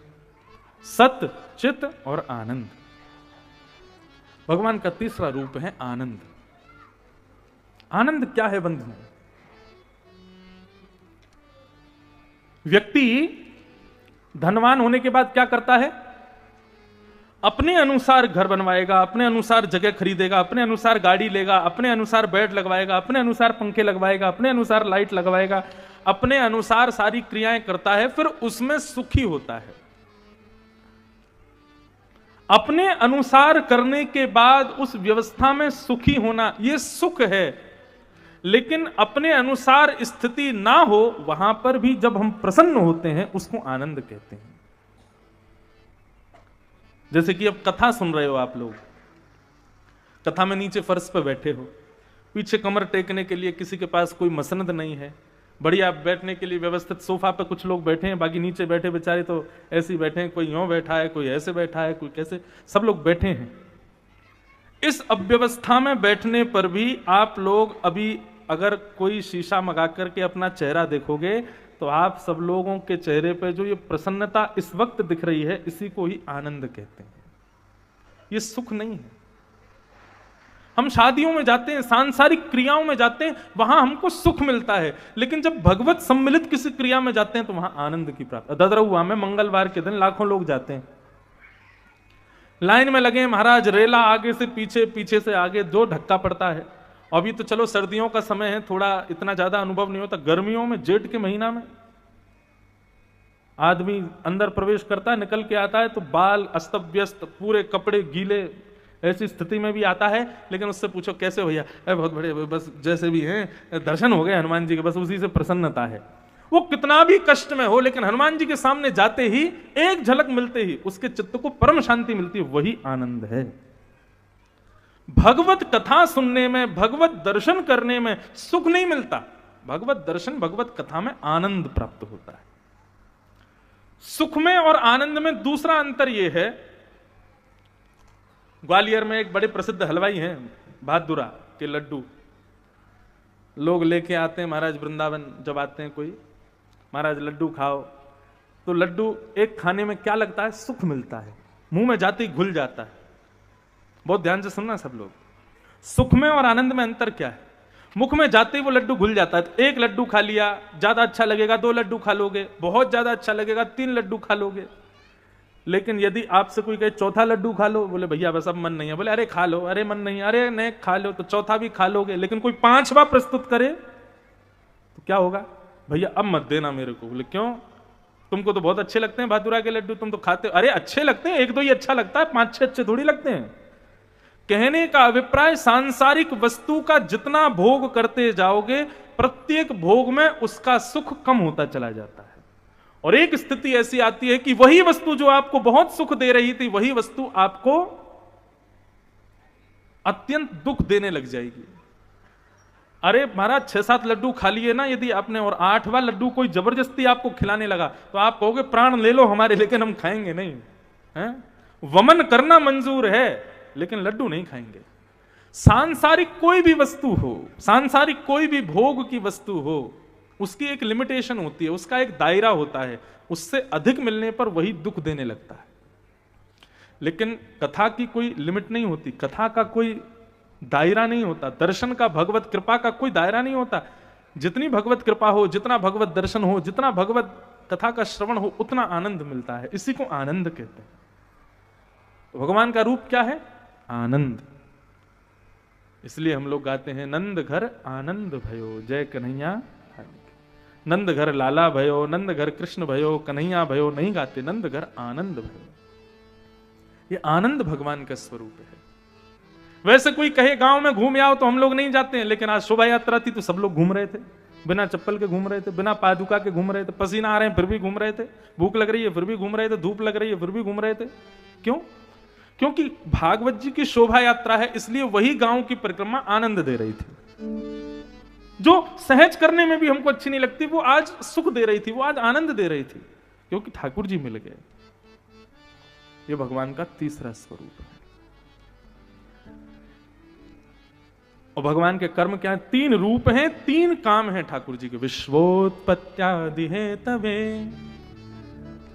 सत, चित और आनंद। भगवान का तीसरा रूप है आनंद। आनंद क्या है बंधु? व्यक्ति धनवान होने के बाद क्या करता है? अपने अनुसार घर बनवाएगा, अपने अनुसार जगह खरीदेगा, अपने अनुसार गाड़ी लेगा, अपने अनुसार बेड लगवाएगा, अपने अनुसार पंखे लगवाएगा, अपने अनुसार लाइट लगवाएगा, अपने अनुसार सारी क्रियाएं करता है, फिर उसमें सुखी होता है। अपने अनुसार करने के बाद उस व्यवस्था में सुखी होना, यह सुख है। लेकिन अपने अनुसार स्थिति ना हो, वहां पर भी जब हम प्रसन्न होते हैं उसको आनंद कहते हैं। जैसे कि अब कथा सुन रहे हो आप लोग, कथा में नीचे फर्श पे बैठे हो, पीछे कमर टेकने के लिए किसी के पास कोई मसनद नहीं है, बढ़िया बैठने के लिए व्यवस्थित सोफा पे कुछ लोग बैठे हैं, बाकी नीचे बैठे बेचारे तो ऐसे ही बैठे हैं, कोई यूं बैठा है, कोई ऐसे बैठा है, कोई कैसे, सब लोग बैठे हैं। इस अव्यवस्था में बैठने पर भी आप लोग अभी अगर कोई शीशा मंगा करके अपना चेहरा देखोगे तो आप सब लोगों के चेहरे पे जो ये प्रसन्नता इस वक्त दिख रही है, इसी को ही आनंद कहते हैं। ये सुख नहीं है। हम शादियों में जाते हैं, सांसारिक क्रियाओं में जाते हैं, वहां हमको सुख मिलता है, लेकिन जब भगवत सम्मिलित किसी क्रिया में जाते हैं तो वहां आनंद की प्राप्ति। ददरहुआ में मंगलवार के दिन लाखों लोग जाते हैं, लाइन में लगे महाराज, रेला आगे से पीछे, पीछे से आगे, जो धक्का पड़ता है। अभी तो चलो सर्दियों का समय है, थोड़ा इतना ज्यादा अनुभव नहीं होता। गर्मियों में, जेठ के महीना में आदमी अंदर प्रवेश करता है, निकल के आता है तो बाल अस्त व्यस्त, पूरे कपड़े गीले, ऐसी स्थिति में भी आता है। लेकिन उससे पूछो कैसे भैया? बहुत बड़े, बस जैसे भी हैं, दर्शन हो गए हनुमान जी के, बस उसी से प्रसन्नता है। वो कितना भी कष्ट में हो, लेकिन हनुमान जी के सामने जाते ही, एक झलक मिलते ही उसके चित्त को परम शांति मिलती है, वही आनंद है। भगवत कथा सुनने में, भगवत दर्शन करने में सुख नहीं मिलता, भगवत दर्शन, भगवत कथा में आनंद प्राप्त होता है। सुख में और आनंद में दूसरा अंतर यह है, ग्वालियर में एक बड़े प्रसिद्ध हलवाई हैं, बहादुरा के लड्डू लोग लेके आते हैं महाराज। वृंदावन जब आते हैं कोई, महाराज लड्डू खाओ, तो लड्डू एक खाने में क्या लगता है? सुख मिलता है, मुंह में जाते ही घुल जाता है। बहुत ध्यान से सुनना सब लोग, सुख में और आनंद में अंतर क्या है? मुख में जाते ही वो लड्डू घुल जाता है। तो एक लड्डू खा लिया, ज्यादा अच्छा लगेगा 2 लड्डू खा लोगे, बहुत ज्यादा अच्छा लगेगा 3 लड्डू खा लोगे। लेकिन यदि आपसे कोई कहे चौथा लड्डू खा लो, बोले भैया बस अब मन नहीं है, बोले अरे खा लो, अरे मन नहीं, अरे नहीं खा लो, तो चौथा भी खा लोगे। लेकिन कोई 5वां प्रस्तुत करे तो क्या होगा, भैया अब मत देना मेरे को। बोले क्यों, तुमको तो बहुत अच्छे लगते हैं भादुरा के लड्डू, तुम तो खाते हो। अरे अच्छे लगते हैं, 1-2 ही अच्छा लगता है, 5-6 अच्छे थोड़ी लगते हैं। कहने का अभिप्राय, सांसारिक वस्तु का जितना भोग करते जाओगे, प्रत्येक भोग में उसका सुख कम होता चला जाता है। और एक स्थिति ऐसी आती है कि वही वस्तु जो आपको बहुत सुख दे रही थी, वही वस्तु आपको अत्यंत दुख देने लग जाएगी। अरे महाराज 6-7 लड्डू खा लिए ना यदि आपने, और 8वां लड्डू कोई जबरदस्ती आपको खिलाने लगा, तो आप कहोगे प्राण ले लो हमारे, लेकिन हम खाएंगे नहीं। हैं? वमन करना मंजूर है, लेकिन लड्डू नहीं खाएंगे। सांसारिक कोई भी वस्तु हो, सांसारिक कोई भी भोग की वस्तु हो, उसकी एक लिमिटेशन होती है, उसका एक दायरा होता है, उससे अधिक मिलने पर वही दुख देने लगता है। लेकिन कथा की कोई लिमिट नहीं होती, कथा का कोई दायरा नहीं होता, दर्शन का, भगवत कृपा का कोई दायरा नहीं होता। जितनी भगवत कृपा हो, जितना भगवत दर्शन हो, जितना भगवत कथा का श्रवण हो, उतना आनंद मिलता है। इसी को आनंद कहते हैं। तो भगवान का रूप क्या है, आनंद। इसलिए हम लोग गाते हैं, नंद घर आनंद भयो, जय कन्हैया। नंद घर लाला भयो, नंद घर कृष्ण भयो, कन्हैया भयो नहीं गाते, नंद घर आनंद भयो। ये आनंद भगवान का स्वरूप है। वैसे कोई कहे गांव में घूम आओ तो हम लोग नहीं जाते हैं, लेकिन आज शोभा यात्रा थी तो सब लोग घूम रहे थे, बिना चप्पल के घूम रहे थे, बिना पादुका के घूम रहे थे, पसीना आ रहे हैं फिर भी घूम रहे थे, भूख लग रही है फिर भी घूम रहे थे, धूप लग रही है फिर भी घूम रहे थे। क्यों? क्योंकि भागवत जी की शोभा यात्रा है, इसलिए वही गांव की परिक्रमा आनंद दे रही थी। जो सहज करने में भी हमको अच्छी नहीं लगती, वो आज सुख दे रही थी, वो आज आनंद दे रही थी, क्योंकि ठाकुर जी मिल गए। ये भगवान का तीसरा स्वरूप है। और भगवान के कर्म क्या है? 3 रूप हैं, 3 काम हैं ठाकुर जी के। विश्वोत्पत्त्यादि हेतवे।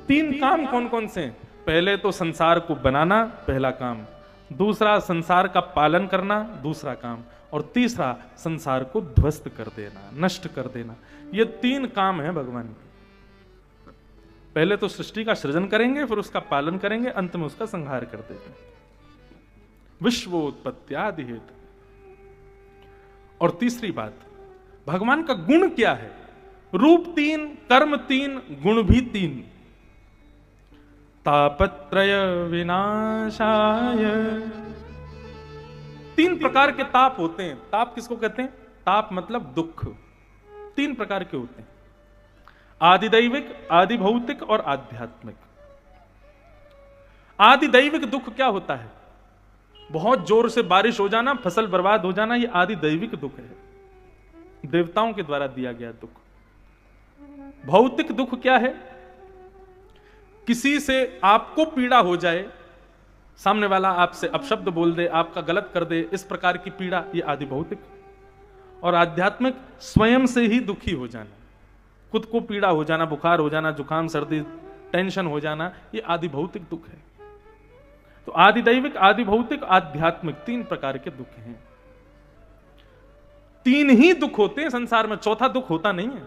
3 काम कौन कौन से हैं? पहले तो संसार को बनाना, पहला काम। दूसरा संसार का पालन करना, दूसरा काम। और तीसरा संसार को ध्वस्त कर देना, नष्ट कर देना। ये 3 काम है भगवान के। पहले तो सृष्टि का सृजन करेंगे, फिर उसका पालन करेंगे, अंत में उसका संहार कर देंगे। विश्वोत्पत्त्यादि हेतु। और तीसरी बात, भगवान का गुण क्या है? रूप 3, कर्म 3, गुण भी 3। तापत्रय विनाशाय। 3 प्रकार के ताप होते हैं। ताप किसको कहते हैं? ताप मतलब दुख। 3 प्रकार के होते हैं, आदिदैविक, आदि भौतिक और आध्यात्मिक। आदिदैविक दुख क्या होता है? बहुत जोर से बारिश हो जाना, फसल बर्बाद हो जाना, यह आदिदैविक दुख है, देवताओं के द्वारा दिया गया दुख। भौतिक दुख क्या है? किसी से आपको पीड़ा हो जाए, सामने वाला आपसे अपशब्द बोल दे, आपका गलत कर दे, इस प्रकार की पीड़ा, ये आदि भौतिक। और आध्यात्मिक, स्वयं से ही दुखी हो जाना, खुद को पीड़ा हो जाना, बुखार हो जाना, जुकाम सर्दी, टेंशन हो जाना, ये आदि भौतिक दुख है। तो आदि दैविक, आदि भौतिक, आध्यात्मिक 3 प्रकार के दुख हैं। 3 ही दुख होते हैं संसार में, चौथा दुख होता नहीं है।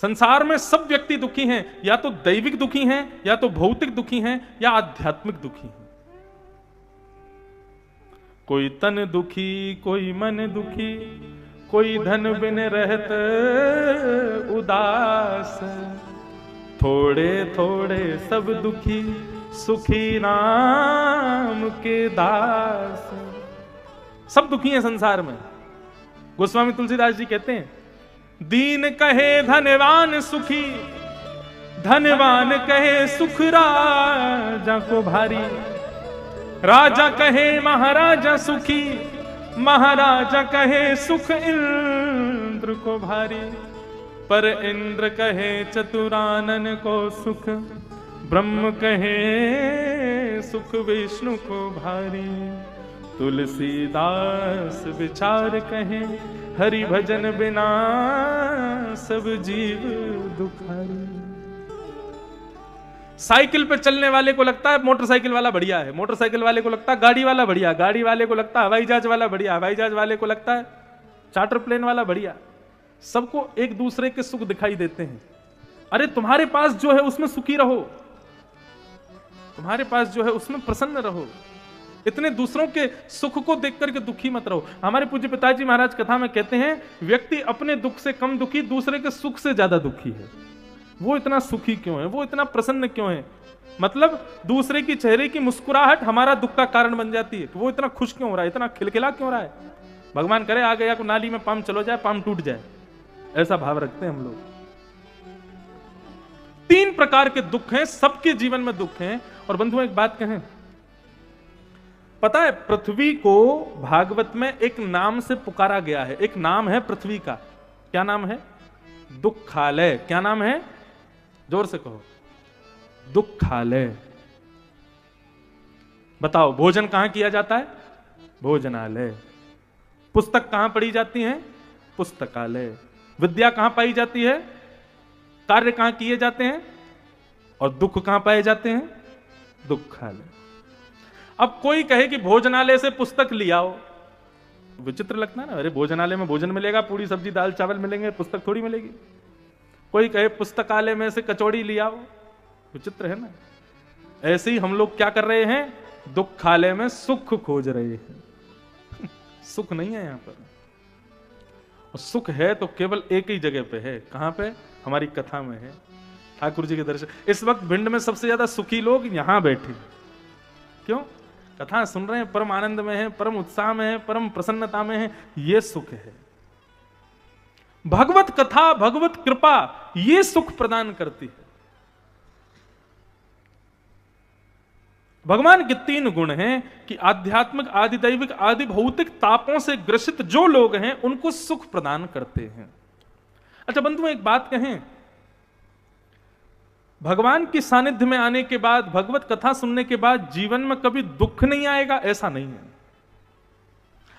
संसार में सब व्यक्ति दुखी हैं, या तो दैविक दुखी हैं, या तो भौतिक दुखी हैं, या आध्यात्मिक दुखी हैं। कोई तन दुखी, कोई मन दुखी, कोई धन बिन रहत उदास, थोड़े थोड़े सब दुखी, सुखी नाम के दास। सब दुखी हैं संसार में। गोस्वामी तुलसीदास जी कहते हैं, दीन कहे धनवान सुखी, धनवान कहे सुख राजा को भारी, राजा कहे महाराजा सुखी, महाराजा कहे सुख इंद्र को भारी, पर इंद्र कहे चतुरानन को सुख, ब्रह्म कहे सुख विष्णु को भारी। तुलसीदास विचार कहे, हरि भजन बिना सब जीव दुखारी। साइकिल पे चलने वाले को लगता है मोटरसाइकिल वाला बढ़िया है, मोटरसाइकिल वाले को लगता है गाड़ी वाला बढ़िया, गाड़ी वाले को लगता है हवाई जहाज वाला बढ़िया, हवाई जहाज वाले को लगता है चार्टर प्लेन वाला बढ़िया, सबको एक दूसरे के सुख दिखाई देते हैं। अरे तुम्हारे पास जो है उसमें सुखी रहो, तुम्हारे पास जो है उसमें प्रसन्न रहो, इतने दूसरों के सुख को देख करके दुखी मत रहो। हमारे पूज्य पिताजी महाराज कथा में कहते हैं, व्यक्ति अपने दुख से कम दुखी, दूसरे के सुख से ज्यादा दुखी है। वो इतना सुखी क्यों है, वो इतना प्रसन्न क्यों है? मतलब दूसरे की चेहरे की मुस्कुराहट हमारा दुख का कारण बन जाती है। वो इतना खुश क्यों हो रहा है, इतना खिलखिला क्यों रहा है? भगवान करे आ गया को नाली में पाम चलो जाए, पाम टूट जाए, ऐसा भाव रखते हैं हम लोग। 3 प्रकार के दुख हैं, सबके जीवन में दुख हैं। और बंधुओं एक बात कहें, पता है पृथ्वी को भागवत में एक नाम से पुकारा गया है। एक नाम है पृथ्वी का, क्या नाम है? दुखालय। क्या नाम है? जोर से कहो, दुखालय। बताओ भोजन कहां किया जाता है? भोजनालय। पुस्तक कहां पढ़ी जाती है? पुस्तकालय। विद्या कहां पाई जाती है? कार्य कहां किए जाते हैं? और दुख कहां पाए जाते हैं? दुखालय। अब कोई कहे कि भोजनालय से पुस्तक ले आओ, विचित्र लगता है ना। अरे भोजनालय में भोजन मिलेगा, पूरी सब्जी दाल चावल मिलेंगे, पुस्तक थोड़ी मिलेगी। कोई कहे पुस्तकालय में से कचौड़ी ले आओ, विचित्र है ना। ऐसे ही हम लोग क्या कर रहे हैं? दुखालय में सुख खोज रहे हैं। सुख नहीं है यहां पर, और सुख है तो केवल एक ही जगह पे है। कहां पे? हमारी कथा में है, ठाकुर जी के दर्शन। इस वक्त भिंड में सबसे ज्यादा सुखी लोग यहां बैठे। क्यों? कथा सुन रहे हैं, परम आनंद में है, परम उत्साह में है, परम प्रसन्नता में है। ये सुख है। भगवत कथा, भगवत कृपा ये सुख प्रदान करती है। भगवान के 3 गुण हैं कि आध्यात्मिक, आदि दैविक, आदि भौतिक तापों से ग्रसित जो लोग हैं उनको सुख प्रदान करते हैं। अच्छा बंधुओं एक बात कहें, भगवान की सानिध्य में आने के बाद, भगवत कथा सुनने के बाद जीवन में कभी दुख नहीं आएगा, ऐसा नहीं है।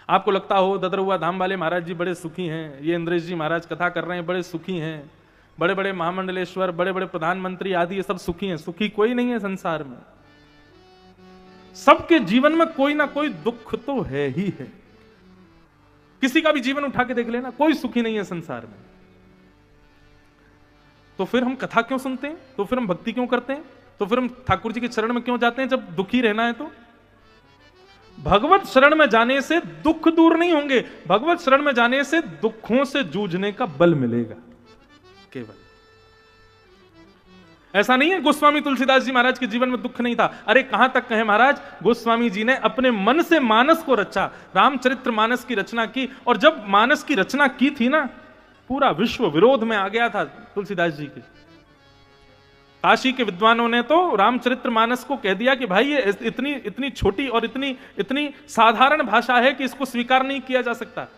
आपको लगता हो ददरुआ धाम वाले महाराज जी बड़े सुखी हैं, ये इंद्रेश जी महाराज कथा कर रहे हैं बड़े सुखी हैं, बड़े बड़े महामंडलेश्वर, बड़े बड़े प्रधानमंत्री आदि ये सब सुखी हैं। सुखी कोई नहीं है संसार में। सबके जीवन में कोई ना कोई दुख तो है ही है। किसी का भी जीवन उठा के देख लेना, कोई सुखी नहीं है संसार में। तो फिर हम कथा क्यों सुनते हैं? तो फिर हम भक्ति क्यों करते हैं? तो फिर हम ठाकुर जी के चरण में क्यों जाते हैं जब दुखी रहना है? तो भगवत शरण में जाने से दुख दूर नहीं होंगे, भगवत शरण में जाने से दुखों से जूझने का बल मिलेगा केवल। ऐसा नहीं है गोस्वामी तुलसीदास जी महाराज के जीवन में दुख नहीं था। अरे कहां तक कहे महाराज, गोस्वामी जी ने अपने मन से मानस को रचा, रामचरित्र मानस की रचना की। और जब मानस की रचना की थी ना, पूरा विश्व विरोध में आ गया था तुलसीदास जी के। काशी के विद्वानों ने तो रामचरित्र मानस को कह दिया कि भाई ये इतनी इतनी छोटी और इतनी इतनी साधारण भाषा है कि इसको स्वीकार नहीं किया जा सकता।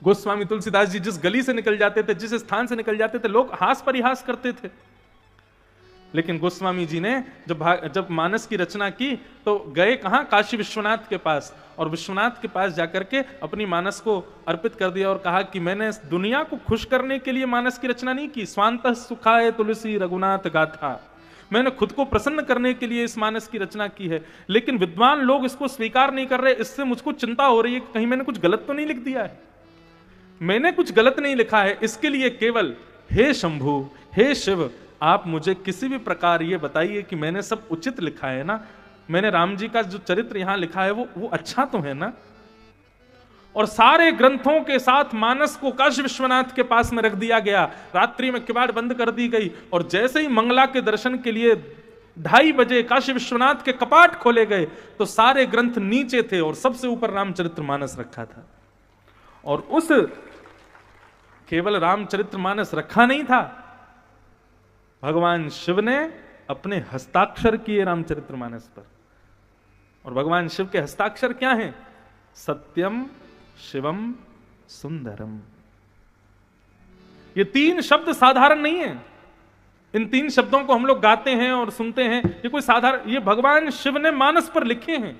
गोस्वामी तुलसीदास जी जिस गली से निकल जाते थे, जिस स्थान से निकल जाते थे, लोग हास परिहास करते थे। लेकिन गोस्वामी जी ने जब मानस की रचना की तो गए कहां? काशी विश्वनाथ के पास। और विश्वनाथ के पास जाकर के अपनी मानस को अर्पित कर दिया और कहा कि मैंने दुनिया को खुश करने के लिए मानस की रचना नहीं की। स्वांतः सुखाय तुलसी रघुनाथ गाथा, मैंने खुद को प्रसन्न करने के लिए इस मानस की रचना की है। लेकिन विद्वान लोग इसको स्वीकार नहीं कर रहे, इससे मुझको चिंता हो रही है, कहीं मैंने कुछ गलत तो नहीं लिख दिया है। मैंने कुछ गलत नहीं लिखा है, इसके लिए केवल हे शंभु, हे शिव, आप मुझे किसी भी प्रकार ये बताइए कि मैंने सब उचित लिखा है ना, मैंने राम जी का जो चरित्र यहां लिखा है वो अच्छा तो है ना। और सारे ग्रंथों के साथ मानस को काशी विश्वनाथ के पास में रख दिया गया। रात्रि में किवाड़ बंद कर दी गई और जैसे ही मंगला के दर्शन के लिए 2:30 बजे काशी विश्वनाथ के कपाट खोले गए तो सारे ग्रंथ नीचे थे और सबसे ऊपर रामचरित्र मानस रखा था। और उस केवल रामचरित्र मानस रखा नहीं था, भगवान शिव ने अपने हस्ताक्षर किए रामचरित्र मानस पर। और भगवान शिव के हस्ताक्षर क्या हैं? सत्यम शिवम सुंदरम। ये 3 शब्द साधारण नहीं है। इन 3 शब्दों को हम लोग गाते हैं और सुनते हैं, ये कोई साधारण, ये भगवान शिव ने मानस पर लिखे हैं।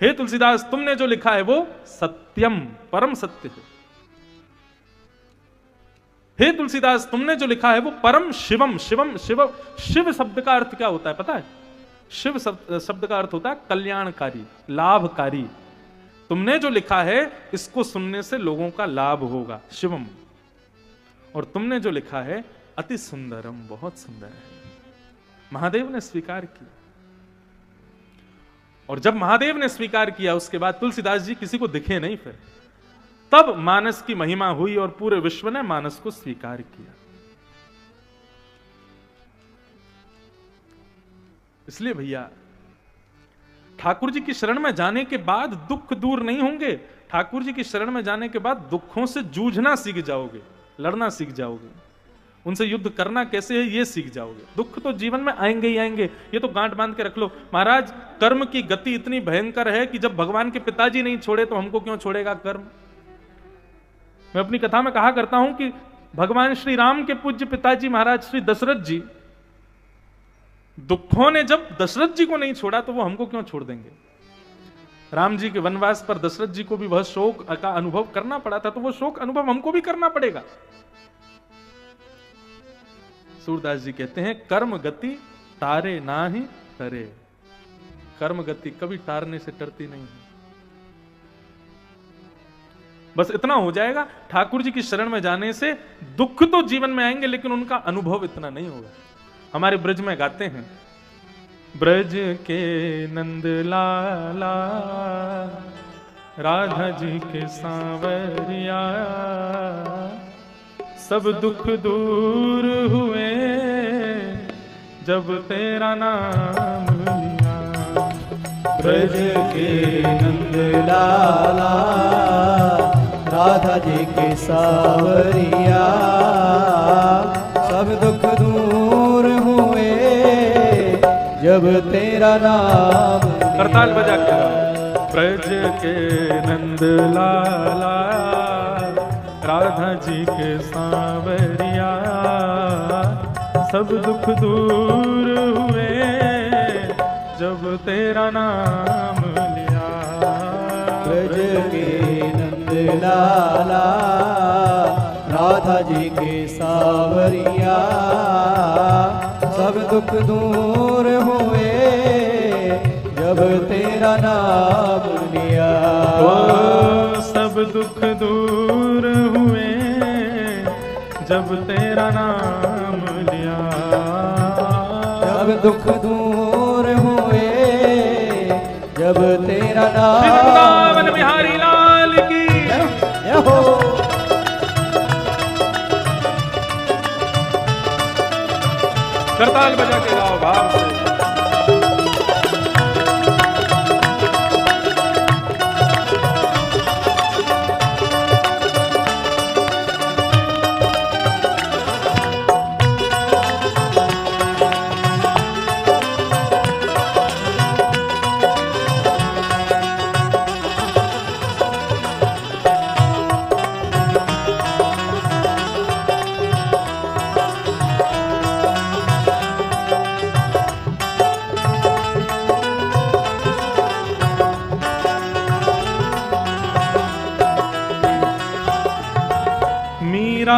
हे तुलसीदास, तुमने जो लिखा है वो सत्यम, परम सत्य है। हे तुलसीदास, तुमने जो लिखा है वो परम शिवम। शिवम, शिव, शिव शब्द का अर्थ क्या होता है पता है? शिव शब्द का अर्थ होता है कल्याणकारी, लाभकारी। तुमने जो लिखा है इसको सुनने से लोगों का लाभ होगा, शिवम। और तुमने जो लिखा है अति सुंदरम, बहुत सुंदर है। महादेव ने स्वीकार किया। और जब महादेव ने स्वीकार किया उसके बाद तुलसीदास जी किसी को दिखे नहीं, फिर तब मानस की महिमा हुई और पूरे विश्व ने मानस को स्वीकार किया। इसलिए भैया ठाकुर जी की शरण में जाने के बाद दुख दूर नहीं होंगे। ठाकुर जी की शरण में जाने के बाद दुखों से जूझना सीख जाओगे, लड़ना सीख जाओगे, उनसे युद्ध करना कैसे है ये सीख जाओगे। दुख तो जीवन में आएंगे ही आएंगे, ये तो गांठ बांध के रख लो। महाराज कर्म की गति इतनी भयंकर है कि जब भगवान के पिताजी नहीं छोड़े तो हमको क्यों छोड़ेगा कर्म। मैं अपनी कथा में कहा करता हूं कि भगवान श्री राम के पूज्य पिताजी महाराज श्री दशरथ जी, दुखों ने जब दशरथ जी को नहीं छोड़ा तो वो हमको क्यों छोड़ देंगे। राम जी के वनवास पर दशरथ जी को भी वह शोक का अनुभव करना पड़ा था, तो वो शोक अनुभव हमको भी करना पड़ेगा। सूरदास जी कहते हैं कर्म गति तारे ना ही तरे। कर्म गति कभी तारने से डरती नहीं है। बस इतना हो जाएगा, ठाकुर जी की शरण में जाने से दुख तो जीवन में आएंगे लेकिन उनका अनुभव इतना नहीं होगा। हमारे ब्रज में गाते हैं, ब्रज के नंद लाला राधा जी के सांवरिया, सब दुख दूर हुए जब तेरा नाम लिया। ब्रज के नंद लाला राधा जी के सांवरिया, सब दुख दूर हुए जब तेरा नाम। करताल बजा के गाओ। ब्रज के नंद लाला राधा जी के सांवरिया, सब दुख दूर हुए जब तेरा नाम लिया। ब्रज के नंद लाला राधा जी के सांवरिया, सब दुख दूर हुए जब तेरा नाम लिया। ओ सब दुख दूर हुए जब तेरा नाम लिया। जब दुख दूर हुए जब तेरा नाम। वृंदावन बिहारी लाल की जय हो। करताल बजा के गाओ भाव से।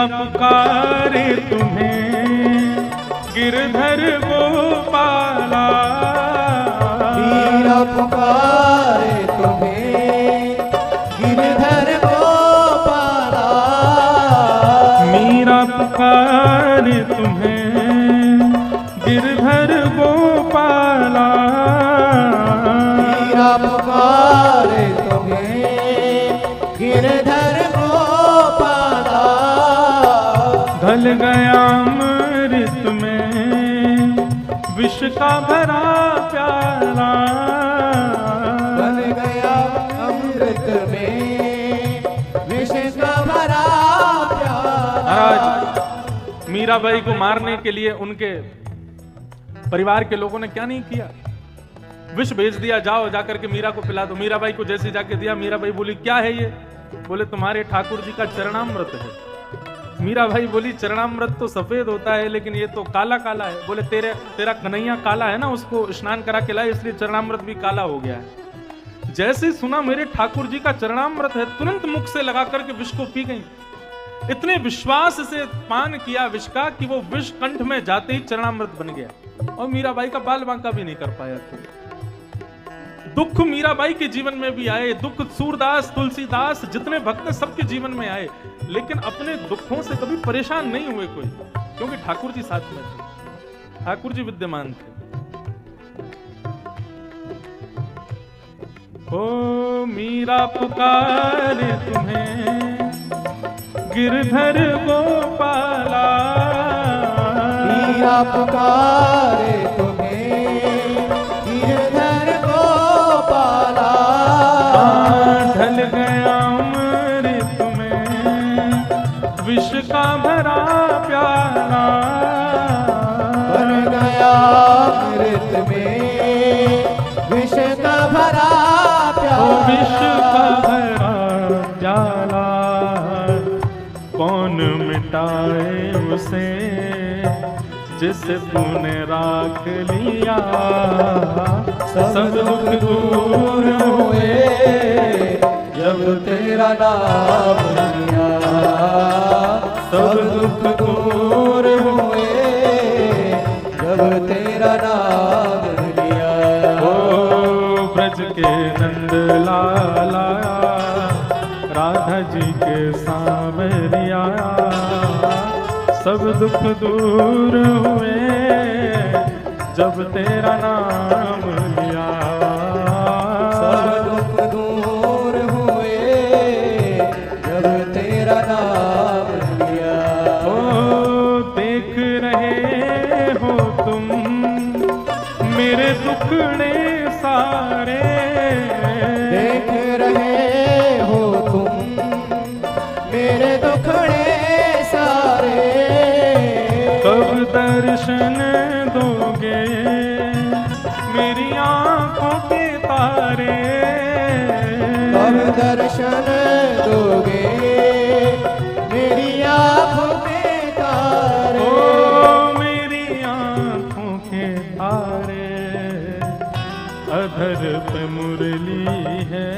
पुकारे तुम्हें गिरधर गोपाला। मीरा पुकारे तुम्हें गिरधर गोपाला। मीरा पुकारे तुम्हें गिरधर गोपाला। मीरा पुकारे तुम्हें गिरधर गोपाला। ढल गया अमृत में विष का भरा प्याला। ढल गया अमृत में विष का भरा प्याला। महाराज मीराबाई को मारने के लिए उनके परिवार के लोगों ने क्या नहीं किया, विष भेज दिया, जाओ जाकर के मीरा को पिला दो। मीराबाई को जैसे जाके दिया, मीराबाई बोली क्या है ये? बोले तुम्हारे ठाकुर जी का चरणामृत है। मीराबाई बोली चरणामृत तो सफेद होता है लेकिन ये तो काला काला है। बोले तेरा कन्हैया काला है ना, उसको स्नान करा के लाए इसलिए चरणामृत भी काला हो गया है। जैसे सुना मेरे ठाकुर जी का चरणामृत है, तुरंत मुख से लगा करके विष को पी गई। इतने विश्वास से पान किया विष का कि वो विष कंठ में जाते ही चरणामृत बन गया और मीराबाई का बाल बांका भी नहीं कर पाया। दुख मीराबाई के जीवन में भी आए, दुख सूरदास, तुलसीदास, जितने भक्त हैं सबके जीवन में आए, लेकिन अपने दुखों से कभी परेशान नहीं हुए कोई, क्योंकि ठाकुर जी साथ में थे, ठाकुर जी विद्यमान थे। ओ मीरा पुकारे तुम्हें गिरधर गोपाला, मीरा पुकारे तुम्हें गिरधर गोपाला, ढल गया अमृत में विष का भरा प्याला, बन गया अमृत में विष का भरा प्याला, विष का भरा प्याला, कौन मिटाए उसे जिसे तूने राख लिया, सब दुख दूर हुए जब तेरा नाम लिया, सब दुख दूर हुए जब तेरा नाम लिया। ओ ब्रज के नंद लाला राधा जी के सांवरिया, सब दुख दूर हुए जब तेरा नाम लिया, सब दुख दूर हुए जब तेरा नाम लिया। ओ देख रहे हो तुम मेरे दुखड़े सारे, देख रहे हो तुम मेरे दुखड़े सारे, कब दर्शन दोगे मेरी आंखों के तारे, कब दर्शन दोगे मेरी आँखों के तारे, ओ मेरी आंखों के तारे, अधर पे मुरली है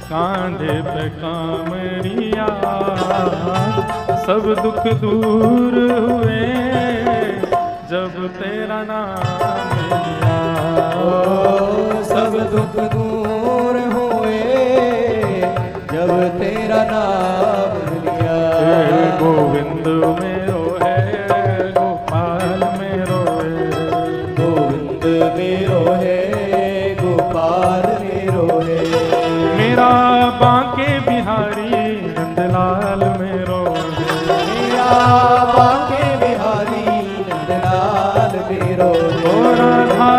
कांधे पे कामरिया, सब दुख दूर हुए जब तेरा नाम लिया, ओ सब दुख दूर हुए जब तेरा नाम लिया। गोविंद मेरो है गोपाल मेरो है, गोविंद मेरो है गोपाल मेरो है, मेरा बांके बिहारी नंदलाल मेरो है, मेरा बांके बिहारी नंदलाल मेरो है, ओ राधा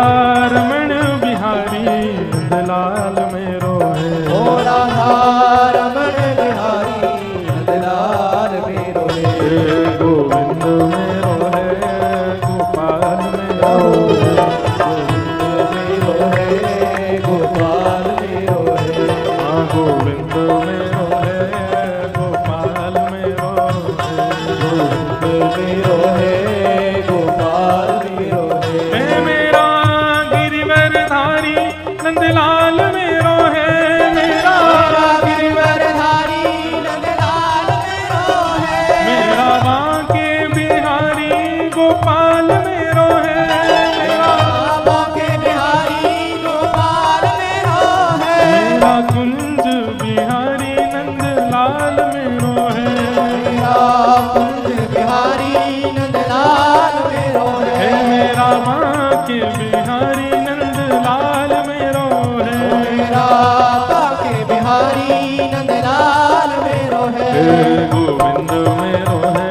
रमण बिहारी नंदलाल मेरो है, ओ राधा रमण बिहारी नंदलाल मेरो है, गोविंद मेरो है गोपाल मेरो है, गोविंद मेरो है गोपाल मेरो है, हाँ गोविंद मेरो है गोपाल मेरो है, गोविंद मेरो है गोपाल मेरो है, हे मेरा गिरिवरधारी नंदलाल मेरो है, मेरा गिरिवरधारी नंदलाल मेरो है, मेरा बांके बिहारी गोपाल मेरो है, मेरा बांके बिहारी गोपाल मेरो है, मेरा कुंज बिहारी नंदलाल मेरो है, मेरा कुंज बिहारी नंदलाल मेरो हे है, मेरा बांके बिहारी नंदलाल मेरो है, मेरा बांके बिहारी नंदलाल मेरो है, हे गोविंद मेरो है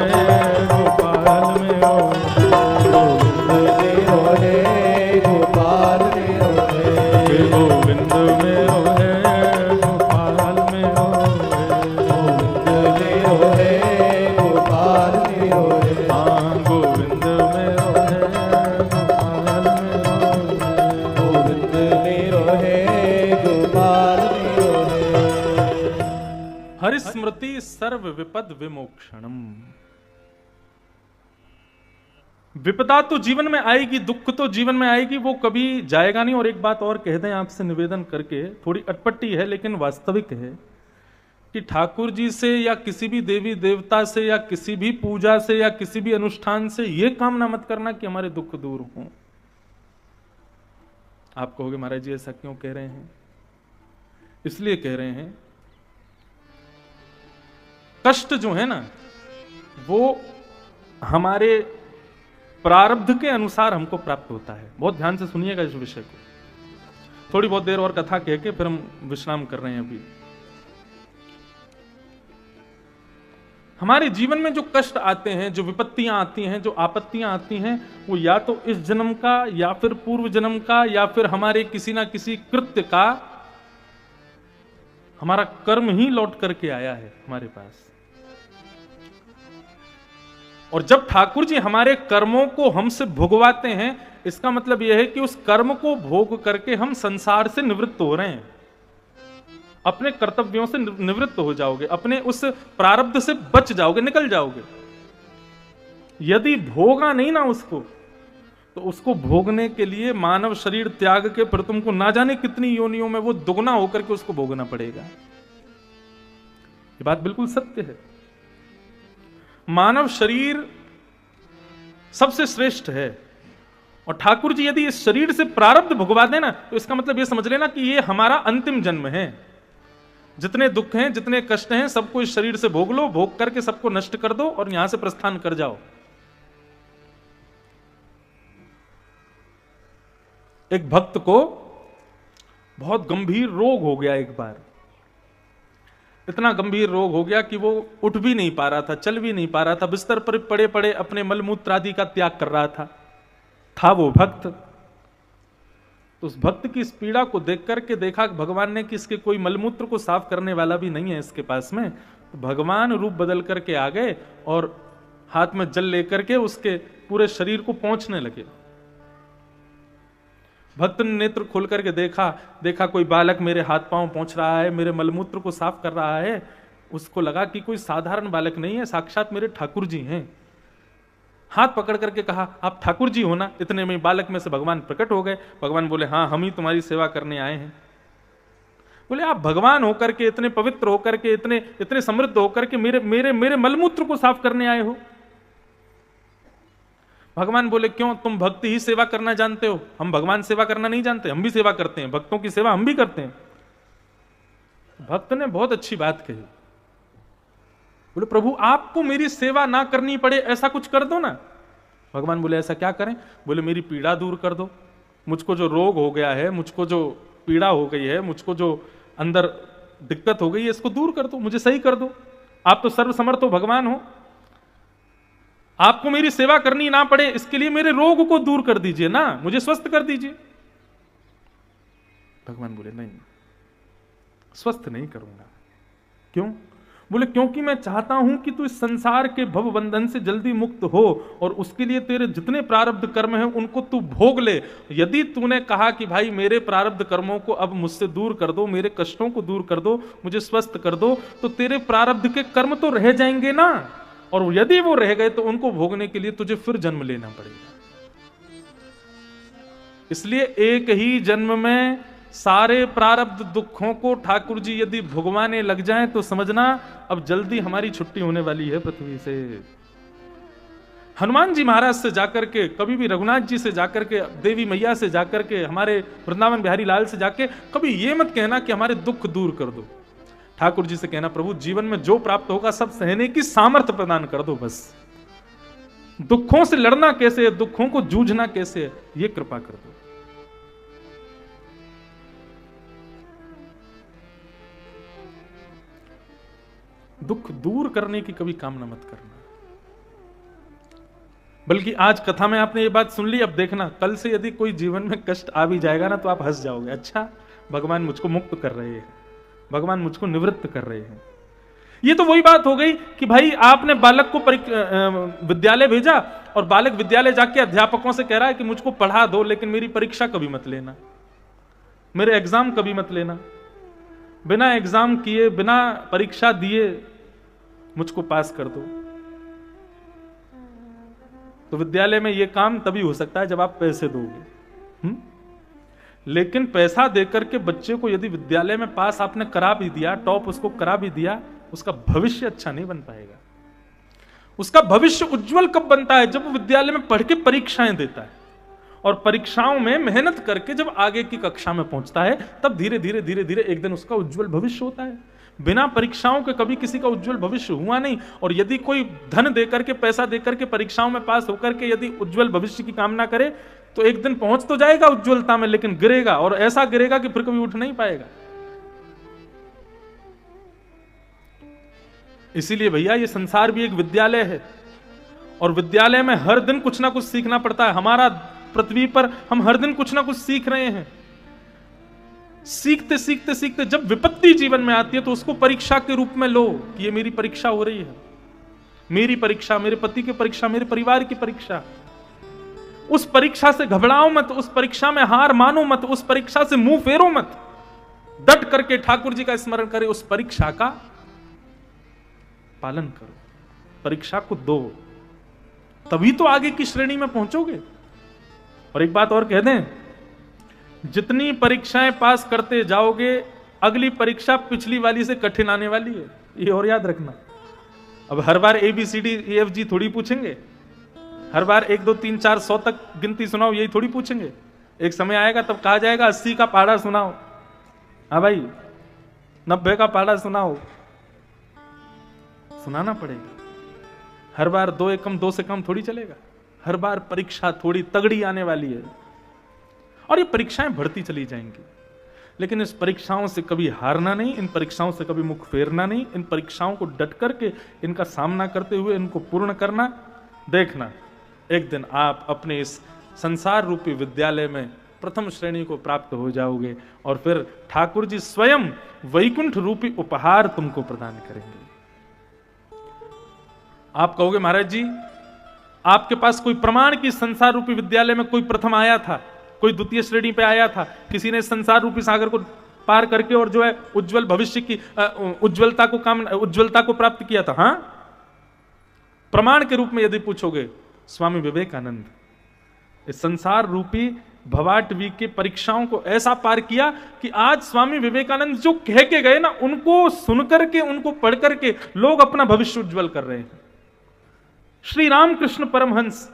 गोपाल मेरो है, गोविंद मेरो है गोपाल मेरो है, हे गोविंद मेरो है गोपाल मेरो है, गोविंद मेरो है गोपाल मेरो है, हाँ गोविंद मेरो है गोपाल मेरो है, गोविंद मेरो है गोपाल मेरो है, हरिस्मृति सर्व विपद विमोक्षणम। विपदा तो जीवन में आएगी, दुख तो जीवन में आएगी, वो कभी जाएगा नहीं। और एक बात और कह दें आपसे निवेदन करके, थोड़ी अटपटी है लेकिन वास्तविक है, कि ठाकुर जी से या किसी भी देवी देवता से या किसी भी पूजा से या किसी भी अनुष्ठान से ये कामना मत करना कि हमारे दुख दूर हों। आप कहोगे महाराज जी ऐसा क्यों कह रहे हैं? इसलिए कह रहे हैं, कष्ट जो है ना वो हमारे प्रारब्ध के अनुसार हमको प्राप्त होता है। बहुत ध्यान से सुनिएगा इस विषय को। थोड़ी बहुत देर और कथा कह के फिर हम विश्राम कर रहे हैं। अभी हमारे जीवन में जो कष्ट आते हैं, जो विपत्तियां आती हैं, जो आपत्तियां आती हैं, वो या तो इस जन्म का या फिर पूर्व जन्म का या फिर हमारे किसी ना किसी कृत्य का, हमारा कर्म ही लौट करके आया है हमारे पास। और जब ठाकुर जी हमारे कर्मों को हमसे भुगवाते हैं, इसका मतलब यह है कि उस कर्म को भोग करके हम संसार से निवृत्त हो रहे हैं, अपने कर्तव्यों से निवृत्त हो जाओगे, अपने उस प्रारब्ध से बच जाओगे, निकल जाओगे। यदि भोगा नहीं ना उसको, तो उसको भोगने के लिए मानव शरीर त्याग के फिर तुमको ना जाने कितनी योनियों में वो दुगना होकर के उसको भोगना पड़ेगा। ये बात बिल्कुल सत्य है। मानव शरीर सबसे श्रेष्ठ है, और ठाकुर जी यदि इस शरीर से प्रारब्ध भुगवा देना, तो इसका मतलब यह समझ लेना कि ये हमारा अंतिम जन्म है। जितने दुख हैं, जितने कष्ट हैं, सबको इस शरीर से भोग लो, भोग करके सबको नष्ट कर दो और यहां से प्रस्थान कर जाओ। एक भक्त को बहुत गंभीर रोग हो गया एक बार। इतना गंभीर रोग हो गया कि वो उठ भी नहीं पा रहा था, चल भी नहीं पा रहा था, बिस्तर पर पड़े पड़े अपने मलमूत्र आदि का त्याग कर रहा था वो भक्त। तो उस भक्त की इस पीड़ा को देख करके देखा भगवान ने कि इसके कोई मलमूत्र को साफ करने वाला भी नहीं है इसके पास में। तो भगवान रूप बदल करके आ गए और हाथ में जल लेकर के उसके पूरे शरीर को पोंछने लगे। भक्त ने नेत्र खोल करके देखा कोई बालक मेरे हाथ पांव पोंछ रहा है, मेरे मलमूत्र को साफ कर रहा है। उसको लगा कि कोई साधारण बालक नहीं है, साक्षात मेरे ठाकुर जी हैं। हाथ पकड़ करके कहा, आप ठाकुर जी हो ना? इतने में बालक में से भगवान प्रकट हो गए। भगवान बोले, हाँ हम ही तुम्हारी सेवा करने आए हैं। बोले, आप भगवान होकर के, इतने पवित्र होकर के, इतने समृद्ध होकर के मेरे मेरे मेरे मलमूत्र को साफ करने आए हो? भगवान बोले, क्यों, तुम भक्ति ही सेवा करना जानते हो, हम भगवान सेवा करना नहीं जानते? हम भी सेवा करते हैं, भक्तों की सेवा हम भी करते हैं। भक्त ने बहुत अच्छी बात कही। बोले, प्रभु आपको मेरी सेवा ना करनी पड़े ऐसा कुछ कर दो ना। भगवान बोले, ऐसा क्या करें? बोले, मेरी पीड़ा दूर कर दो, मुझको जो रोग हो गया है, मुझको जो पीड़ा हो गई है, मुझको जो अंदर दिक्कत हो गई है, इसको दूर कर दो, मुझे सही कर दो। आप तो सर्वसमर्थ हो, भगवान हो, आपको मेरी सेवा करनी ना पड़े इसके लिए मेरे रोग को दूर कर दीजिए ना, मुझे स्वस्थ कर दीजिए। भगवान बोले, नहीं, स्वस्थ नहीं करूंगा। क्यों? बोले, क्योंकि मैं चाहता हूं कि तू इस संसार के भव बंधन से जल्दी मुक्त हो, और उसके लिए तेरे जितने प्रारब्ध कर्म हैं उनको तू भोग ले। यदि तूने कहा कि भाई मेरे प्रारब्ध कर्मों को अब मुझसे दूर कर दो, मेरे कष्टों को दूर कर दो, मुझे स्वस्थ कर दो, तो तेरे प्रारब्ध के कर्म तो रह जाएंगे ना, और यदि वो रह गए तो उनको भोगने के लिए तुझे फिर जन्म लेना पड़ेगा। इसलिए एक ही जन्म में सारे प्रारब्ध दुखों को ठाकुर जी यदि भुगवाने लग जाएं तो समझना अब जल्दी हमारी छुट्टी होने वाली है पृथ्वी से। हनुमान जी महाराज से जाकर के, कभी भी रघुनाथ जी से जाकर के, देवी मैया से जाकर के, हमारे वृंदावन बिहारी लाल से जाके कभी ये मत कहना कि हमारे दुख दूर कर दो। ठाकुर जी से कहना, प्रभु जीवन में जो प्राप्त होगा सब सहने की सामर्थ्य प्रदान कर दो। बस दुखों से लड़ना कैसे है, दुखों को जूझना कैसे है, ये कृपा कर दो। दुख दूर करने की कभी कामना मत करना। बल्कि आज कथा में आपने ये बात सुन ली, अब देखना कल से यदि कोई जीवन में कष्ट आ भी जाएगा ना तो आप हंस जाओगे, अच्छा भगवान मुझको मुक्त कर रहे हैं, भगवान मुझको निवृत्त कर रहे हैं। ये तो वही बात हो गई कि भाई आपने बालक को विद्यालय भेजा, और बालक विद्यालय जाके अध्यापकों से कह रहा है कि मुझको पढ़ा दो, लेकिन मेरी परीक्षा कभी मत लेना, मेरे एग्जाम कभी मत लेना, बिना एग्जाम किए, बिना परीक्षा दिए मुझको पास कर दो। तो विद्यालय में यह काम तभी हो सकता है जब आप पैसे दोगे। लेकिन पैसा देकर के बच्चे को यदि विद्यालय में पास आपने करा भी दिया, टॉप उसको करा भी दिया, उसका भविष्य अच्छा नहीं बन पाएगा। उसका भविष्य उज्जवल कब बनता है? जब वो विद्यालय में पढ़ के परीक्षाएं देता है, और परीक्षाओं में मेहनत करके जब आगे की कक्षा में पहुंचता है तब धीरे धीरे धीरे धीरे एक दिन उसका उज्जवल भविष्य होता है। बिना परीक्षाओं के कभी किसी का उज्जवल भविष्य हुआ नहीं। और यदि कोई धन देकर के, पैसा देकर के परीक्षाओं में पास होकर के यदि उज्जवल भविष्य की कामना करे तो एक दिन पहुंच तो जाएगा उज्जवलता में, लेकिन गिरेगा, और ऐसा गिरेगा कि फिर कभी उठ नहीं पाएगा। इसीलिए भैया ये संसार भी एक विद्यालय है, और विद्यालय में हर दिन कुछ ना कुछ सीखना पड़ता है। हमारा पृथ्वी पर हम हर दिन कुछ ना कुछ सीख रहे हैं। सीखते सीखते सीखते जब विपत्ति जीवन में आती है तो उसको परीक्षा के रूप में लो कि ये मेरी परीक्षा हो रही है, मेरी परीक्षा, मेरे पति की परीक्षा, मेरे परिवार की परीक्षा। उस परीक्षा से घबराओ मत, उस परीक्षा में हार मानो मत, उस परीक्षा से मुंह फेरो मत। डट करके ठाकुर जी का स्मरण करे, उस परीक्षा का पालन करो, परीक्षा को दो, तभी तो आगे की श्रेणी में पहुंचोगे। और एक बात और कह दें, जितनी परीक्षाएं पास करते जाओगे अगली परीक्षा पिछली वाली से कठिन आने वाली है, ये और याद रखना। अब हर बार ABCD EFG थोड़ी पूछेंगे, हर बार 1 2 3 4 100 तक गिनती सुनाओ यही थोड़ी पूछेंगे। एक समय आएगा तब कहा जाएगा 80 का पहाड़ा सुनाओ, हाँ भाई 90 का पहाड़ा सुनाओ, सुनाना पड़ेगा। हर बार 2 एकम 2 से कम थोड़ी चलेगा। हर बार परीक्षा थोड़ी तगड़ी आने वाली है, और ये परीक्षाएं बढ़ती चली जाएंगी। लेकिन इस परीक्षाओं से कभी हारना नहीं, इन परीक्षाओं से कभी मुख फेरना नहीं, इन परीक्षाओं को डट करके इनका सामना करते हुए इनको पूर्ण करना। देखना एक दिन आप अपने इस संसार रूपी विद्यालय में प्रथम श्रेणी को प्राप्त हो जाओगे, और फिर ठाकुर जी स्वयं वैकुंठ रूपी उपहार तुमको प्रदान करेंगे। आप कहोगे महाराज जी आपके पास कोई प्रमाण कि संसार रूपी विद्यालय में कोई प्रथम आया था, कोई द्वितीय श्रेणी पे आया था, किसी ने संसार रूपी सागर को पार करके और जो है उज्जवल भविष्य की उज्जवलता को प्राप्त किया था? हाँ, प्रमाण के रूप में यदि पूछोगे, स्वामी विवेकानंद इस संसार रूपी भवाटवी के परीक्षाओं को ऐसा पार किया कि आज स्वामी विवेकानंद जो कह के गए ना, उनको सुनकर के, उनको पढ़ करके लोग अपना भविष्य उज्जवल कर रहे हैं। श्री रामकृष्ण परमहंस,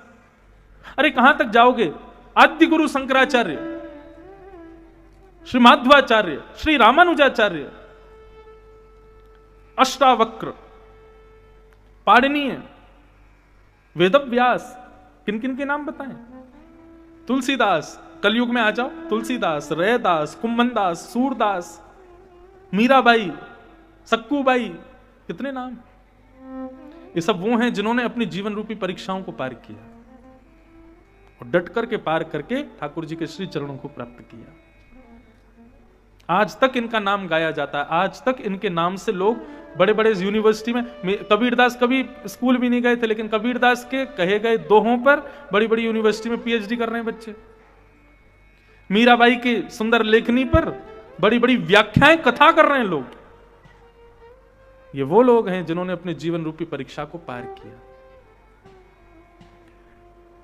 अरे कहां तक जाओगे? आद्य गुरु शंकराचार्य, श्री माध्वाचार्य, श्री रामानुजाचार्य, अष्टावक्र, पाणिनीय, वेदव्यास, किन किन के नाम बताएं? तुलसीदास, कलयुग में आ जाओ, तुलसीदास, रैदास, कुंभनदास, सूरदास, मीराबाई, सक्कूबाई, कितने नाम। ये सब वो हैं जिन्होंने अपनी जीवन रूपी परीक्षाओं को पार किया और डट करके पार करके ठाकुर जी के श्री चरणों को प्राप्त किया। आज तक इनका नाम गाया जाता है, आज तक इनके नाम से लोग बड़े बड़े यूनिवर्सिटी में, कबीरदास कभी स्कूल भी नहीं गए थे, लेकिन कबीरदास के कहे गए दोहों पर बड़ी बड़ी यूनिवर्सिटी में PhD कर रहे हैं बच्चे। मीराबाई की सुंदर लेखनी पर बड़ी बड़ी व्याख्याएं, कथा कर रहे हैं लोग। ये वो लोग हैं जिन्होंने अपने जीवन रूपी परीक्षा को पार किया।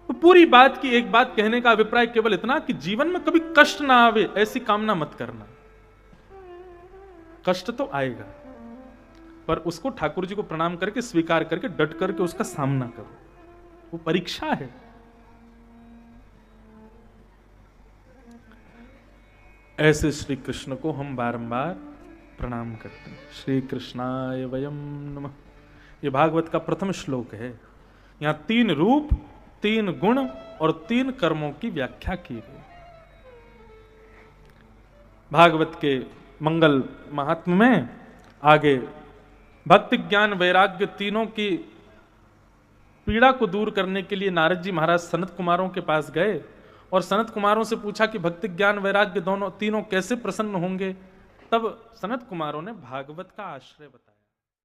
तो पूरी बात की एक बात कहने का अभिप्राय केवल इतना कि जीवन में कभी कष्ट ना आवे ऐसी कामना मत करना। कष्ट तो आएगा, पर उसको ठाकुर जी को प्रणाम करके, स्वीकार करके, डट करके उसका सामना करो। वो परीक्षा है। ऐसे श्री कृष्ण को हम बारंबार प्रणाम करते हैं। श्री कृष्णाय वयम नमः। ये भागवत का प्रथम श्लोक है। यहां 3 रूप, 3 गुण और 3 कर्मों की व्याख्या की गई। भागवत के मंगल महात्म्य में आगे भक्ति, ज्ञान, वैराग्य तीनों की पीड़ा को दूर करने के लिए नारद जी महाराज सनत कुमारों के पास गए और सनत कुमारों से पूछा कि भक्ति, ज्ञान, वैराग्य तीनों कैसे प्रसन्न होंगे। तब सनत कुमारों ने भागवत का आश्रय बताया।